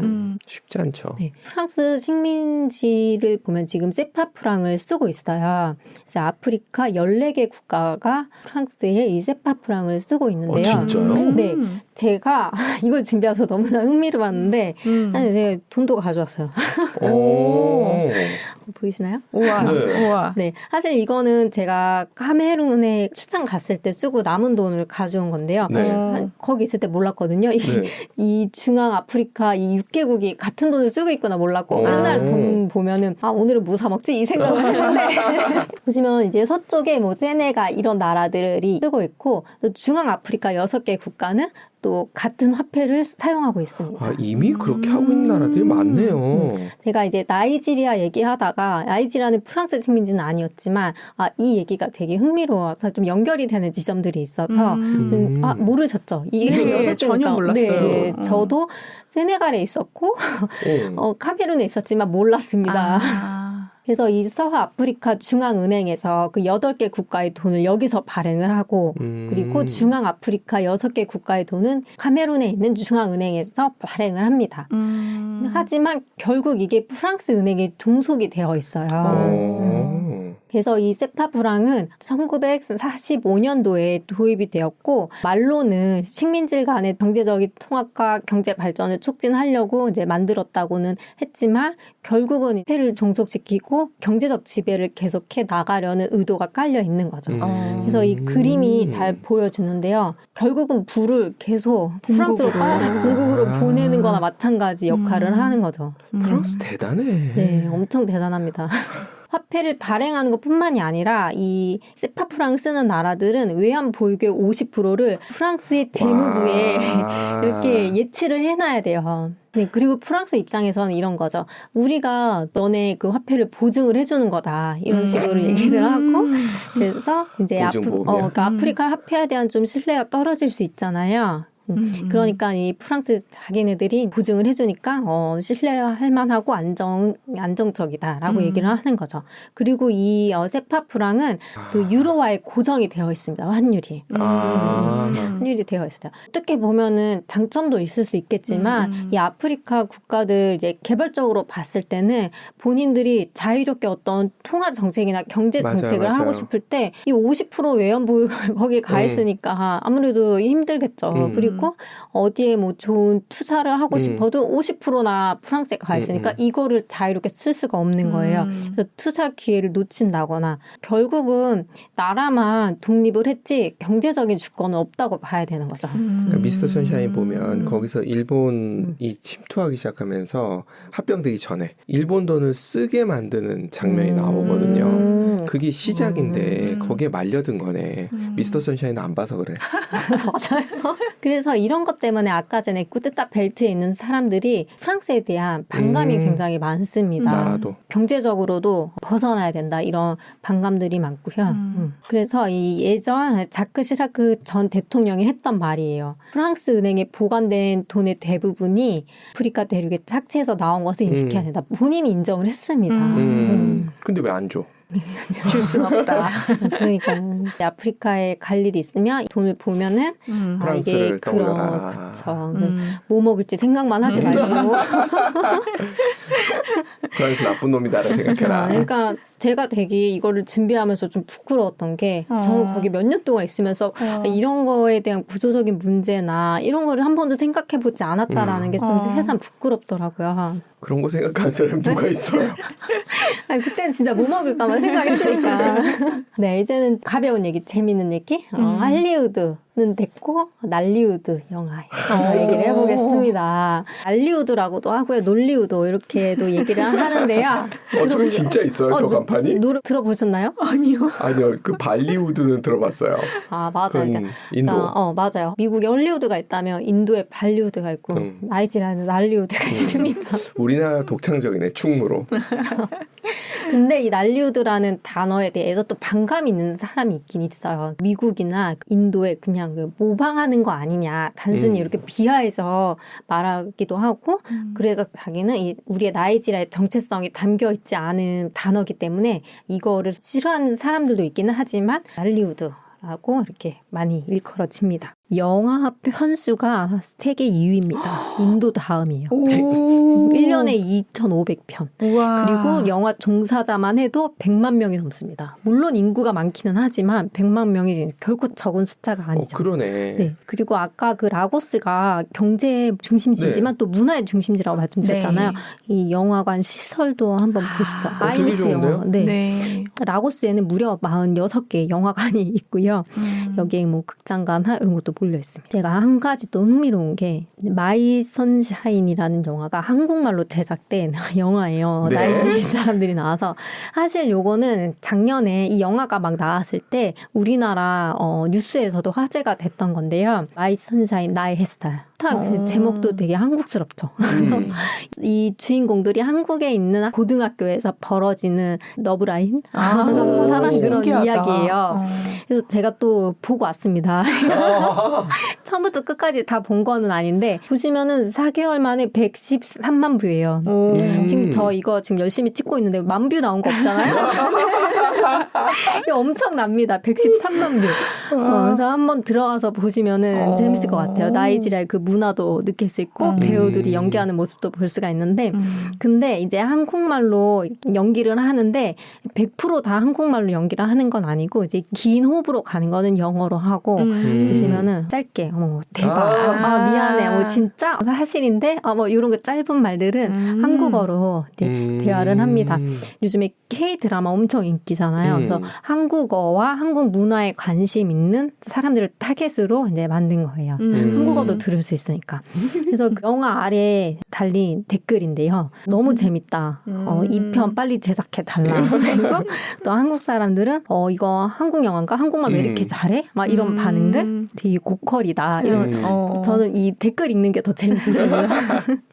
쉽지 않죠. 네. 프랑스 식민지를 보면 지금 세파프랑을 쓰고 있어요. 그래서 아프리카 14개 국가가 프랑스에 이 세파프랑을 쓰고 있는데요. 진짜요? 네. 제가 이걸 준비해서 너무나 흥미를 봤는데 제가 돈도 가져왔어요. 오. 보이시나요? 우와. 네. 우와. 네. 사실 이거는 제가 카메룬에 출장 갔을 때 쓰고 남은 돈을 가져온 건데요. 네. 거기 있을 때 몰랐거든요. 이 중앙 아프리카 이 6개국이 같은 돈을 쓰고 있구나 몰랐고 맨날 돈 보면은 오늘은 뭐 사 먹지 이 생각을 했는데 보시면 이제 서쪽에 뭐 세네갈 이런 나라들이 쓰고 있고 또 중앙 아프리카 6개 국가는 또 같은 화폐를 사용하고 있습니다. 이미 그렇게 하고 있는 나라들이 많네요. 제가 이제 나이지리아 얘기하다가 나이지리아는 프랑스 식민지는 아니었지만 이 얘기가 되게 흥미로워서 좀 연결이 되는 지점들이 있어서 모르셨죠? 네, 전혀 몰랐어요. 네, 저도 세네갈에 있었고 카메룬에 있었지만 몰랐습니다. 그래서 이 서아프리카 중앙은행에서 그 8개 국가의 돈을 여기서 발행을 하고 그리고 중앙아프리카 6개 국가의 돈은 카메룬에 있는 중앙은행에서 발행을 합니다. 하지만 결국 이게 프랑스 은행에 종속이 되어 있어요. 그래서 이 세파프랑은 1945년도에 도입이 되었고 말로는 식민지 간의 경제적인 통합과 경제 발전을 촉진하려고 이제 만들었다고는 했지만 결국은 화폐를 종속시키고 경제적 지배를 계속해 나가려는 의도가 깔려 있는 거죠. 그래서 이 그림이 잘 보여주는데요. 결국은 부를 계속 프랑스로 공국으로 보내는 거나 마찬가지 역할을 하는 거죠. 프랑스 대단해. 네, 엄청 대단합니다. 화폐를 발행하는 것뿐만이 아니라 이 세파프랑 쓰는 나라들은 외환 보유고의 50%를 프랑스의 재무부에 이렇게 예치를 해놔야 돼요. 네, 그리고 프랑스 입장에서는 이런 거죠. 우리가 너네 그 화폐를 보증을 해주는 거다. 이런 식으로 얘기를 하고 그래서 이제 그러니까 아프리카 화폐에 대한 좀 신뢰가 떨어질 수 있잖아요. 그러니까 이 프랑스 자기네들이 보증을 해주니까 신뢰할 만하고 안정적이다라고 얘기를 하는 거죠. 그리고 이 세파프랑은 그 유로화에 고정이 되어 있습니다. 환율이. 환율이 되어 있어요. 어떻게 보면은 장점도 있을 수 있겠지만 이 아프리카 국가들 이제 개별적으로 봤을 때는 본인들이 자유롭게 어떤 통화 정책이나 경제 정책을 맞아요. 하고 싶을 때 이 50% 외환 보유 거기에 가 있으니까 아무래도 힘들겠죠. 그리고 그리고 어디에 뭐 좋은 투자를 하고 싶어도 50%나 프랑스에 가 있으니까 이거를 자유롭게 쓸 수가 없는 거예요. 그래서 투자 기회를 놓친다거나 결국은 나라만 독립을 했지 경제적인 주권은 없다고 봐야 되는 거죠. 그러니까 미스터 선샤인 보면 거기서 일본이 침투하기 시작하면서 합병되기 전에 일본 돈을 쓰게 만드는 장면이 나오거든요. 그게 시작인데 거기에 말려든 거네. 미스터 선샤인은 안 봐서 그래. 맞아요. 그래서 이런 것 때문에 아까 전에 쿠데타 벨트에 있는 사람들이 프랑스에 대한 반감이 굉장히 많습니다. 나라도. 경제적으로도 벗어나야 된다 이런 반감들이 많고요. 그래서 이 예전 자크 시라크 전 대통령이 했던 말이에요. 프랑스 은행에 보관된 돈의 대부분이 아프리카 대륙에 착취해서 나온 것을 인식해야 된다. 본인이 인정을 했습니다. 근데 왜 안 줘? 줄 순 없다. 그러니까 아프리카에 갈 일이 있으면 돈을 보면은 프랑스를 떠올려라. 그쵸. 뭐 먹을지 생각만 하지 말고. 프랑스 나쁜 놈이다라 생각해라. 그러니까 제가 되게 이거를 준비하면서 좀 부끄러웠던 게 저는 거기 몇 년 동안 있으면서 이런 거에 대한 구조적인 문제나 이런 거를 한 번도 생각해보지 않았다라는 게 좀 세상 부끄럽더라고요. 그런 거 생각하는 사람 누가 있어요? 아니, 그때는 진짜 뭐 먹을까만 생각했으니까. 네, 이제는 가벼운 얘기, 재밌는 얘기. 할리우드는 됐고 난리우드 영화에서 얘기를 해보겠습니다. 난리우드라고도 하고요, 놀리우드 이렇게도 얘기를 하는데요. 저기 진짜 있어요, 저 간판이? 노래 들어보셨나요? 아니요. 아니요, 그 발리우드는 들어봤어요. 아, 맞아요. 그건 인도. 맞아요. 미국에 헐리우드가 있다면 인도에 발리우드가 있고 나이지리아는 난리우드가 있습니다. 우리나라 독창적이네, 충무로. 근데 이 난리우드라는 단어에 대해서 또 반감이 있는 사람이 있긴 있어요. 미국이나 인도에 그냥 그 모방하는 거 아니냐. 단순히 이렇게 비하해서 말하기도 하고 그래서 자기는 우리의 나이지리아의 정체성이 담겨있지 않은 단어이기 때문에 이거를 싫어하는 사람들도 있기는 하지만 난리우드라고 이렇게 많이 일컬어집니다. 영화 편수가 세계 2위입니다. 인도 다음이에요. 1년에 2,500편. 우와. 그리고 영화 종사자만 해도 100만 명이 넘습니다. 물론 인구가 많기는 하지만 100만 명이 결코 적은 숫자가 아니죠. 그러네. 네. 그리고 아까 그 라고스가 경제 중심지지만 또 문화의 중심지라고 말씀드렸잖아요. 네. 이 영화관 시설도 한번 보시죠. 아이맥스 영화. 네. 라고스에는 무려 46개의 영화관이 있고요. 여기에 뭐 극장관 이런 것도 몰려 있습니다. 제가 한 가지 또 흥미로운 게 마이 선샤인이라는 영화가 한국말로 제작된 영화예요. 네. 나이지리 사람들이 나와서 사실 요거는 작년에 이 영화가 막 나왔을 때 우리나라 뉴스에서도 화제가 됐던 건데요. 마이 선샤인 나의 헤스타일. 그 제목도 되게 한국스럽죠. 이 주인공들이 한국에 있는 고등학교에서 벌어지는 러브라인? 사랑 그런 이야기예요. 그래서 제가 또 보고 왔습니다. 처음부터 끝까지 다 본 거는 아닌데 보시면은 4개월 만에 113만 뷰예요. 지금 저 이거 지금 열심히 찍고 있는데 10,000뷰 나온 거 없잖아요. 이거 엄청납니다. 113만 뷰. 그래서 한번 들어가서 보시면은 재밌을 것 같아요. 나이지리아의 그 문화도 느낄 수 있고 배우들이 연기하는 모습도 볼 수가 있는데 근데 이제 한국말로 연기를 하는데 100% 다 한국말로 연기를 하는 건 아니고 이제 긴 호흡으로 가는 거는 영어로 하고 보시면은 짧게 대박 미안해 진짜 사실인데 뭐 이런 거 짧은 말들은 한국어로 이제 대화를 합니다. 요즘에 K-드라마 엄청 인기잖아요. 그래서 한국어와 한국 문화에 관심 있는 사람들을 타겟으로 이제 만든 거예요. 한국어도 들을 수 있으니까. 그래서 영화 아래에 달린 댓글인데요. 너무 재밌다. 2편 빨리 제작해달라. 그리고 또 한국 사람들은 이거 한국 영화인가? 한국말 왜 이렇게 잘해? 막 이런 반응들? 되게 고퀄이다. 이런 저는 이 댓글 읽는 게 더 재밌었습니다.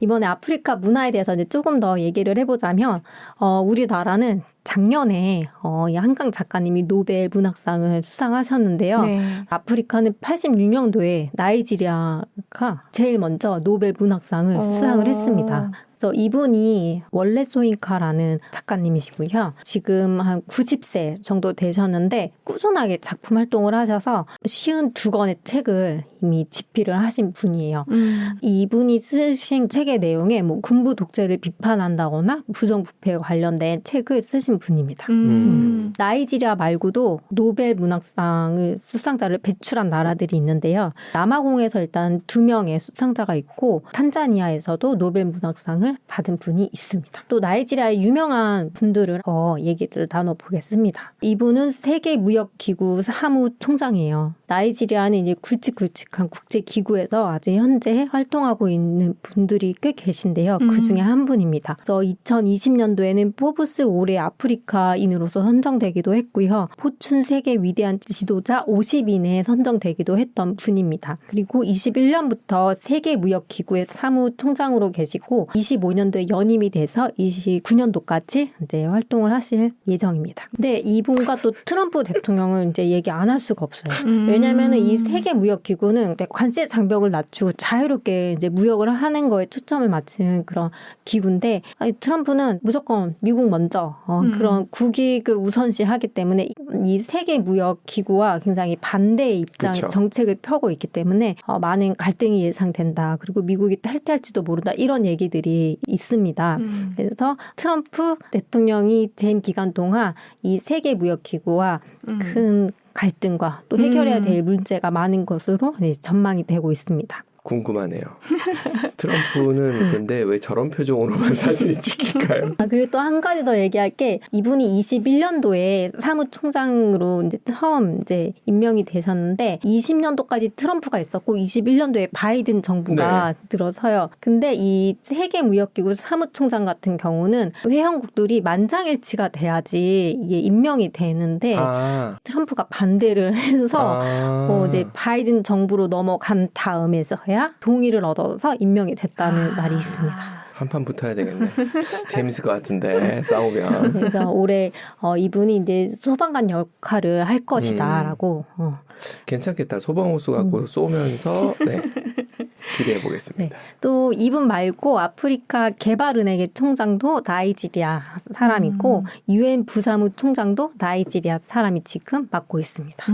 이번에 아프리카 문화에 대해서 이제 조금 더 얘기를 해보자면 우리나라는 작년에 이 한강 작가님이 노벨 문학상을 수상하셨는데요. 네. 아프리카는 86년도에 나이지리아가 제일 먼저 노벨 문학상을 수상을 했습니다. 그래서 이분이 원래 소잉카라는 작가님이시고요. 지금 한 90세 정도 되셨는데 꾸준하게 작품 활동을 하셔서 52권의 책을 이미 집필을 하신 분이에요. 이분이 쓰신 책의 내용에 뭐 군부 독재를 비판한다거나 부정부패에 관련된 책을 쓰신 하신 분입니다. 나이지리아 말고도 노벨 문학상을 수상자를 배출한 나라들이 있는데요. 남아공에서 일단 2명의 수상자가 있고 탄자니아에서도 노벨 문학상을 받은 분이 있습니다. 또 나이지리아의 유명한 분들을 얘기를 나눠보겠습니다. 이분은 세계무역기구 사무총장이에요. 나이지리아는 이제 굵직굵직한 국제기구에서 아주 현재 활동하고 있는 분들이 꽤 계신데요. 그 중에 한 분입니다. 그래서 2020년도에는 포브스 올해 아프리카인으로서 선정되기도 했고요. 포춘 세계 위대한 지도자 50인에 선정되기도 했던 분입니다. 그리고 21년부터 세계무역기구의 사무총장으로 계시고 25년도에 연임이 돼서 29년도까지 이제 활동을 하실 예정입니다. 근데 이분과 또 트럼프 대통령을 이제 얘기 안 할 수가 없어요. 왜냐하면 이 세계무역기구는 관세 장벽을 낮추고 자유롭게 이제 무역을 하는 거에 초점을 맞추는 그런 기구인데 트럼프는 무조건 미국 먼저 그런 국익을 우선시하기 때문에 이 세계무역기구와 굉장히 반대의 입장 그렇죠. 정책을 펴고 있기 때문에 많은 갈등이 예상된다. 그리고 미국이 탈퇴할지도 모른다. 이런 얘기들이 있습니다. 그래서 트럼프 대통령이 재임 기간 동안 이 세계무역기구와 큰 갈등과 또 해결해야 될 문제가 많은 것으로 전망이 되고 있습니다. 궁금하네요. 트럼프는 근데 왜 저런 표정으로만 사진이 찍힐까요? 그리고 또 한 가지 더 얘기할 게 이분이 21년도에 사무총장으로 이제 처음 이제 임명이 되셨는데 20년도까지 트럼프가 있었고 21년도에 바이든 정부가 들어서요. 근데 이 세계무역기구 사무총장 같은 경우는 회원국들이 만장일치가 돼야지 이게 임명이 되는데 트럼프가 반대를 해서 이제 바이든 정부로 넘어간 다음에서야 동의를 얻어서 임명이 됐다는 말이 있습니다. 한판 붙어야 되겠네. 재밌을 것 같은데 싸우면. 그래서 올해 이분이 이제 소방관 역할을 할 것이다라고. 괜찮겠다. 소방호수 갖고 쏘면서 기대해 보겠습니다. 네. 또 이분 말고 아프리카 개발은행의 총장도 나이지리아 사람이고 유엔 부사무 총장도 나이지리아 사람이 지금 맡고 있습니다.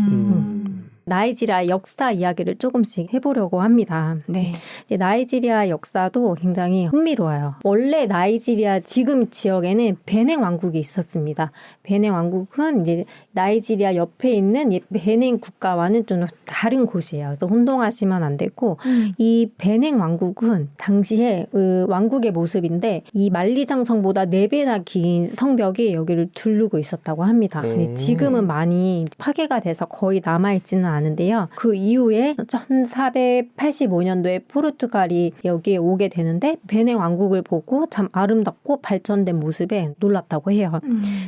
나이지리아 역사 이야기를 조금씩 해보려고 합니다. 네. 나이지리아 역사도 굉장히 흥미로워요. 원래 나이지리아 지금 지역에는 베냉 왕국이 있었습니다. 베냉 왕국은 이제 나이지리아 옆에 있는 베냉 국가와는 좀 다른 곳이에요. 그래서 혼동하시면 안 되고 이 베냉 왕국은 당시에 왕국의 모습인데 이 만리장성보다 4배나 긴 성벽이 여기를 두르고 있었다고 합니다. 지금은 많이 파괴가 돼서 거의 남아있지는 않은데요. 그 이후에 1485년도에 포르투갈이 여기에 오게 되는데 베냉 왕국을 보고 참 아름답고 발전된 모습에 놀랐다고 해요.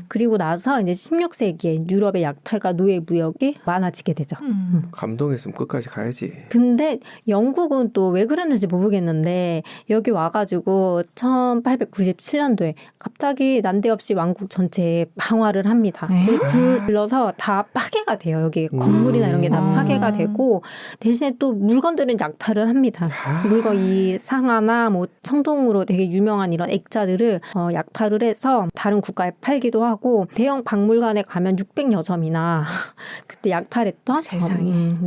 그리고 나서 이제 16세기에 유럽의 약탈과 노예 무역이 많아지게 되죠. 감동했으면 끝까지 가야지. 근데 영국은 또 왜 그랬는지 모르겠는데 여기 와가지고 1897년도에 갑자기 난데없이 왕국 전체에 방화를 합니다. 불 불러서 다 파괴가 돼요. 여기 건물이나 이런 게 다 파괴가 되고 대신에 또 물건들은 약탈을 합니다. 물건 이 상하나 뭐 청동으로 되게 유명한 이런 액자들을 약탈을 해서 다른 국가에 팔기도 하고 대형 박물관에 가면 600여 점이나 그때 약탈했던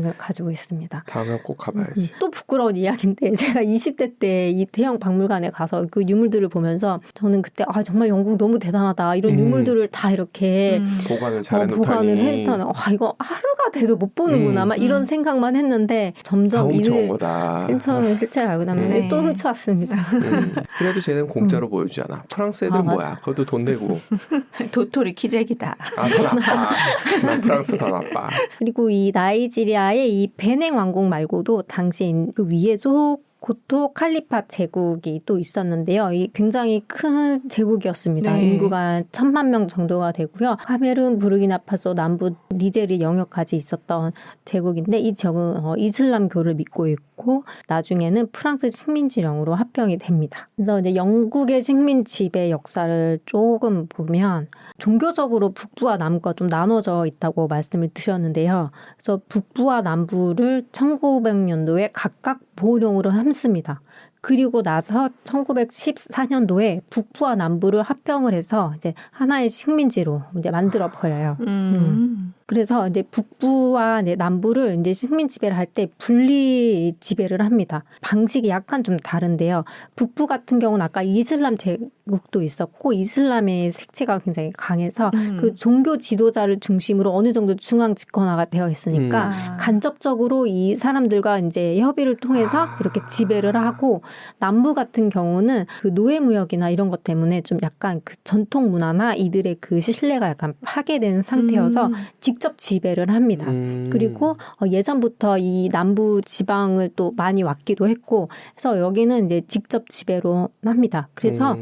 걸 가지고 있습니다. 다음에 꼭 가봐야지. 또 부끄러운 이야기인데 제가 20대 때 이 대형 박물관에 가서 그 유물들을 보면서 저는 그때 정말 영국 너무 대단하다. 이런 유물들을 다 이렇게 보관을 잘해놓다니. 보관을 해놓다니 이거 하루가 돼도 못 보는구나. 막 이런 생각만 했는데 점점 이들 실처럼 실체를 알고 나면 또 훔쳐왔습니다. 그래도 쟤는 공짜로 보여주잖아. 프랑스 애들은 뭐야? 그것도 돈 내고. 도토리 키재기다. 더 나빠. 난 프랑스 더 나빠. 그리고 이 나이지리아의 이 베냉 왕국 말고도 당시 그 위에 고토 칼리파 제국이 또 있었는데요. 이 굉장히 큰 제국이었습니다. 인구가 1000만 명 정도가 되고요. 카메룬, 부르키나파소, 남부 니제르 영역까지 있었던 제국인데 이 지역은 이슬람교를 믿고 있고 나중에는 프랑스 식민지령으로 합병이 됩니다. 그래서 이제 영국의 식민지배 역사를 조금 보면 종교적으로 북부와 남부가 좀 나눠져 있다고 말씀을 드렸는데요. 그래서 북부와 남부를 1900년도에 각각 보호령으로 함습니다. 그리고 나서 1914년도에 북부와 남부를 합병을 해서 이제 하나의 식민지로 이제 만들어 버려요. 그래서 이제 북부와 이제 남부를 이제 식민 지배를 할 때 분리 지배를 합니다. 방식이 약간 좀 다른데요. 북부 같은 경우는 아까 이슬람 제국도 있었고 이슬람의 색채가 굉장히 강해서 그 종교 지도자를 중심으로 어느 정도 중앙 집권화가 되어 있으니까 간접적으로 이 사람들과 이제 협의를 통해서 이렇게 지배를 하고 남부 같은 경우는 그 노예무역이나 이런 것 때문에 좀 약간 그 전통 문화나 이들의 그 신뢰가 약간 파괴된 상태여서 직접 지배를 합니다. 그리고 예전부터 이 남부 지방을 또 많이 왔기도 했고 그래서 여기는 이제 직접 지배로 합니다. 그래서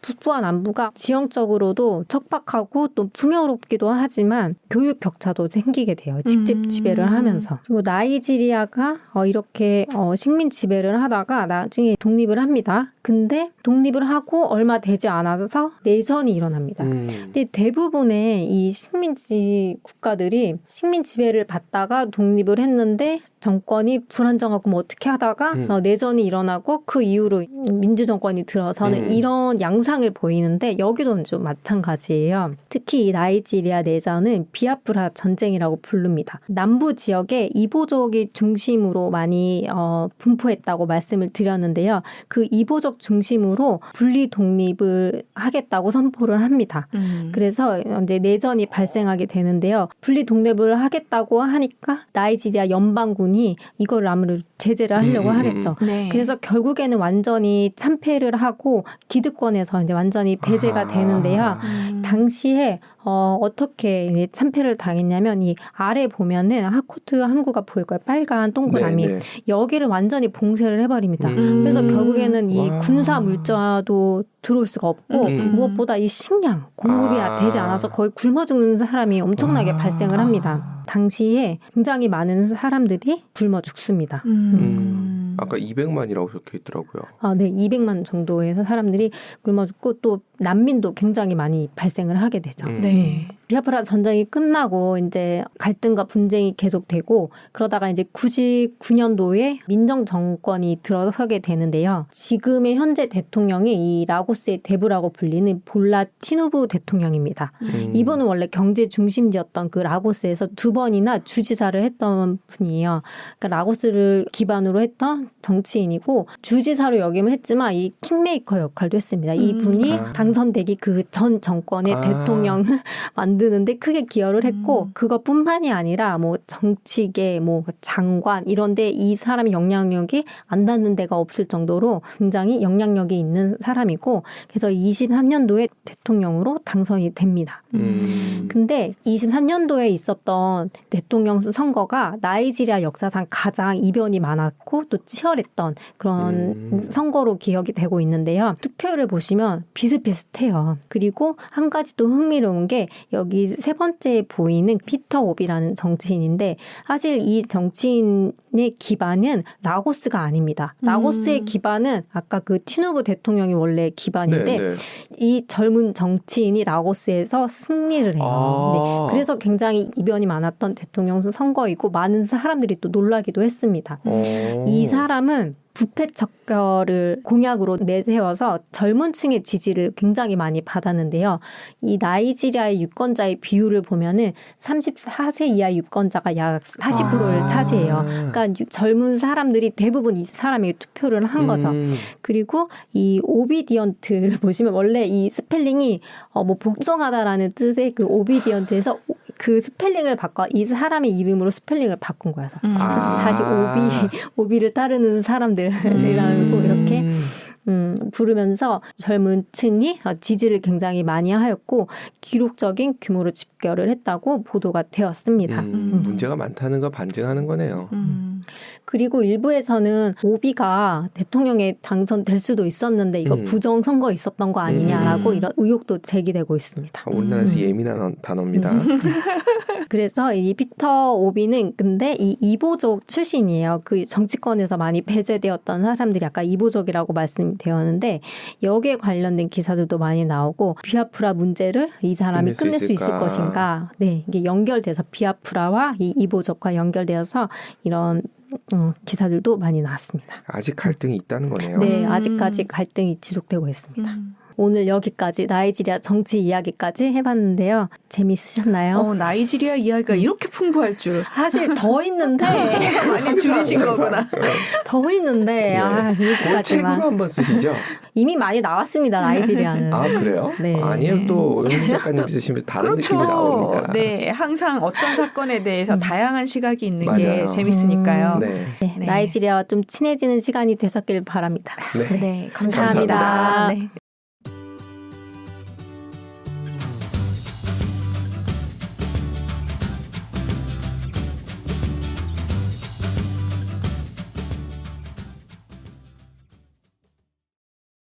북부와 남부가 지형적으로도 척박하고 또 풍요롭기도 하지만 교육 격차도 생기게 돼요. 직접 지배를 하면서. 그리고 나이지리아가 이렇게 식민 지배를 하다가 나중에 독립을 합니다. 근데 독립을 하고 얼마 되지 않아서 내전이 일어납니다. 근데 대부분의 이 식민지 국가들이 식민 지배를 받다가 독립을 했는데 정권이 불안정하고 뭐 어떻게 하다가 내전이 일어나고 그 이후로 민주정권이 들어서는 이런 양상을 보이는데 여기도 좀 마찬가지예요. 특히 이 나이지리아 내전은 비아프라 전쟁이라고 부릅니다. 남부 지역에 이보족이 중심으로 많이 분포했다고 말씀을 드렸는데요. 그 이보족 중심으로 분리 독립을 하겠다고 선포를 합니다. 그래서 이제 내전이 발생하게 되는데요. 분리 독립을 하겠다고 하니까 나이지리아 연방군이 이걸 아무래도 제재를 하려고 하겠죠. 네. 그래서 결국에는 완전히 참패를 하고 기득권에서 이제 완전히 배제가 되는데요. 당시에 어떻게 참패를 당했냐면 이 아래 보면은 하코트 항구가 보일 거예요. 빨간 동그라미. 네네. 여기를 완전히 봉쇄를 해버립니다. 그래서 결국에는 이 군사 물자도 들어올 수가 없고 무엇보다 이 식량 공급이 되지 않아서 거의 굶어 죽는 사람이 엄청나게 발생을 합니다. 당시에 굉장히 많은 사람들이 굶어 죽습니다. 아까 200만이라고 적혀 있더라고요. 네, 200만 정도의 사람들이 굶어 죽고 또 난민도 굉장히 많이 발생을 하게 되죠. 네. 비아프라 전쟁이 끝나고 이제 갈등과 분쟁이 계속되고 그러다가 이제 99년도에 민정 정권이 들어서게 되는데요. 지금의 현재 대통령이 이 라고스의 대부라고 불리는 볼라 티누부 대통령입니다. 이분은 원래 경제 중심지였던 그 라고스에서 2번이나 주지사를 했던 분이에요. 그러니까 라고스를 기반으로 했던 정치인이고 주지사로 역임을 했지만 이 킹메이커 역할도 했습니다. 이분이 당선되기 그 전 정권의 대통령을 만드는데 크게 기여를 했고 그것뿐만이 아니라 뭐 정치계, 뭐 장관 이런데 이 사람의 영향력이 안 닿는 데가 없을 정도로 굉장히 영향력이 있는 사람이고 그래서 23년도에 대통령으로 당선이 됩니다. 근데 23년도에 있었던 대통령 선거가 나이지리아 역사상 가장 이변이 많았고 또 치열했던 그런 선거로 기억이 되고 있는데요. 투표를 보시면 비슷비슷해요. 그리고 한 가지 또 흥미로운 게 여기 세 번째 보이는 피터 오비라는 정치인인데 사실 이 정치인의 기반은 라고스가 아닙니다. 라고스의 기반은 아까 그 티누부 대통령이 원래 기반인데 네네. 이 젊은 정치인이 라고스에서 승리를 해요. 네. 그래서 굉장히 이변이 많았던 대통령 선거이고 많은 사람들이 또 놀라기도 했습니다. 이 사람은 부패 척결을 공약으로 내세워서 젊은 층의 지지를 굉장히 많이 받았는데요. 이 나이지리아의 유권자의 비율을 보면은 34세 이하 유권자가 약 40%를 차지해요. 그러니까 젊은 사람들이 대부분 이 사람에게 투표를 한 거죠. 그리고 이 오비디언트를 보시면 원래 이 스펠링이 뭐 복종하다라는 뜻의 그 오비디언트에서 그 스펠링을 바꿔 이 사람의 이름으로 스펠링을 바꾼 거예요. 그래서 다시 오비를 따르는 사람들이라고 이렇게 부르면서 젊은 층이 지지를 굉장히 많이 하였고 기록적인 규모로 집결을 했다고 보도가 되었습니다. 문제가 많다는 거 반증하는 거네요. 그리고 일부에서는 오비가 대통령에 당선될 수도 있었는데 이거 부정선거 있었던 거 아니냐라고 이런 의혹도 제기되고 있습니다. 우리나라에서 예민한 단어입니다. 그래서 이 피터 오비는 근데 이 이보족 출신이에요. 그 정치권에서 많이 배제되었던 사람들이 아까 이보족이라고 말씀되었는데 여기에 관련된 기사들도 많이 나오고 비아프라 문제를 이 사람이 끝낼 수 있을 것인가. 네, 이게 연결돼서 비아프라와 이 이보족과 연결되어서 이런 기사들도 많이 나왔습니다. 아직 갈등이 있다는 거네요. 네, 아직까지 갈등이 지속되고 있습니다. 오늘 여기까지 나이지리아 정치 이야기까지 해봤는데요. 재미있으셨나요? 나이지리아 이야기가 이렇게 풍부할 줄. 사실 더 있는데 많이 줄이신 거구나. 더 있는데 네. 여기까지만. 책으로 한번 쓰시죠? 이미 많이 나왔습니다. 나이지리아는. 아 그래요? 네. 아니에요. 또 은희 작가님 있으시면 다른 느낌이 나옵니다. 네, 항상 어떤 사건에 대해서 다양한 시각이 있는 맞아요. 게 재밌으니까요. 네. 네, 네. 나이지리아와 좀 친해지는 시간이 되셨길 바랍니다. 네. 네, 감사합니다. 감사합니다. 네.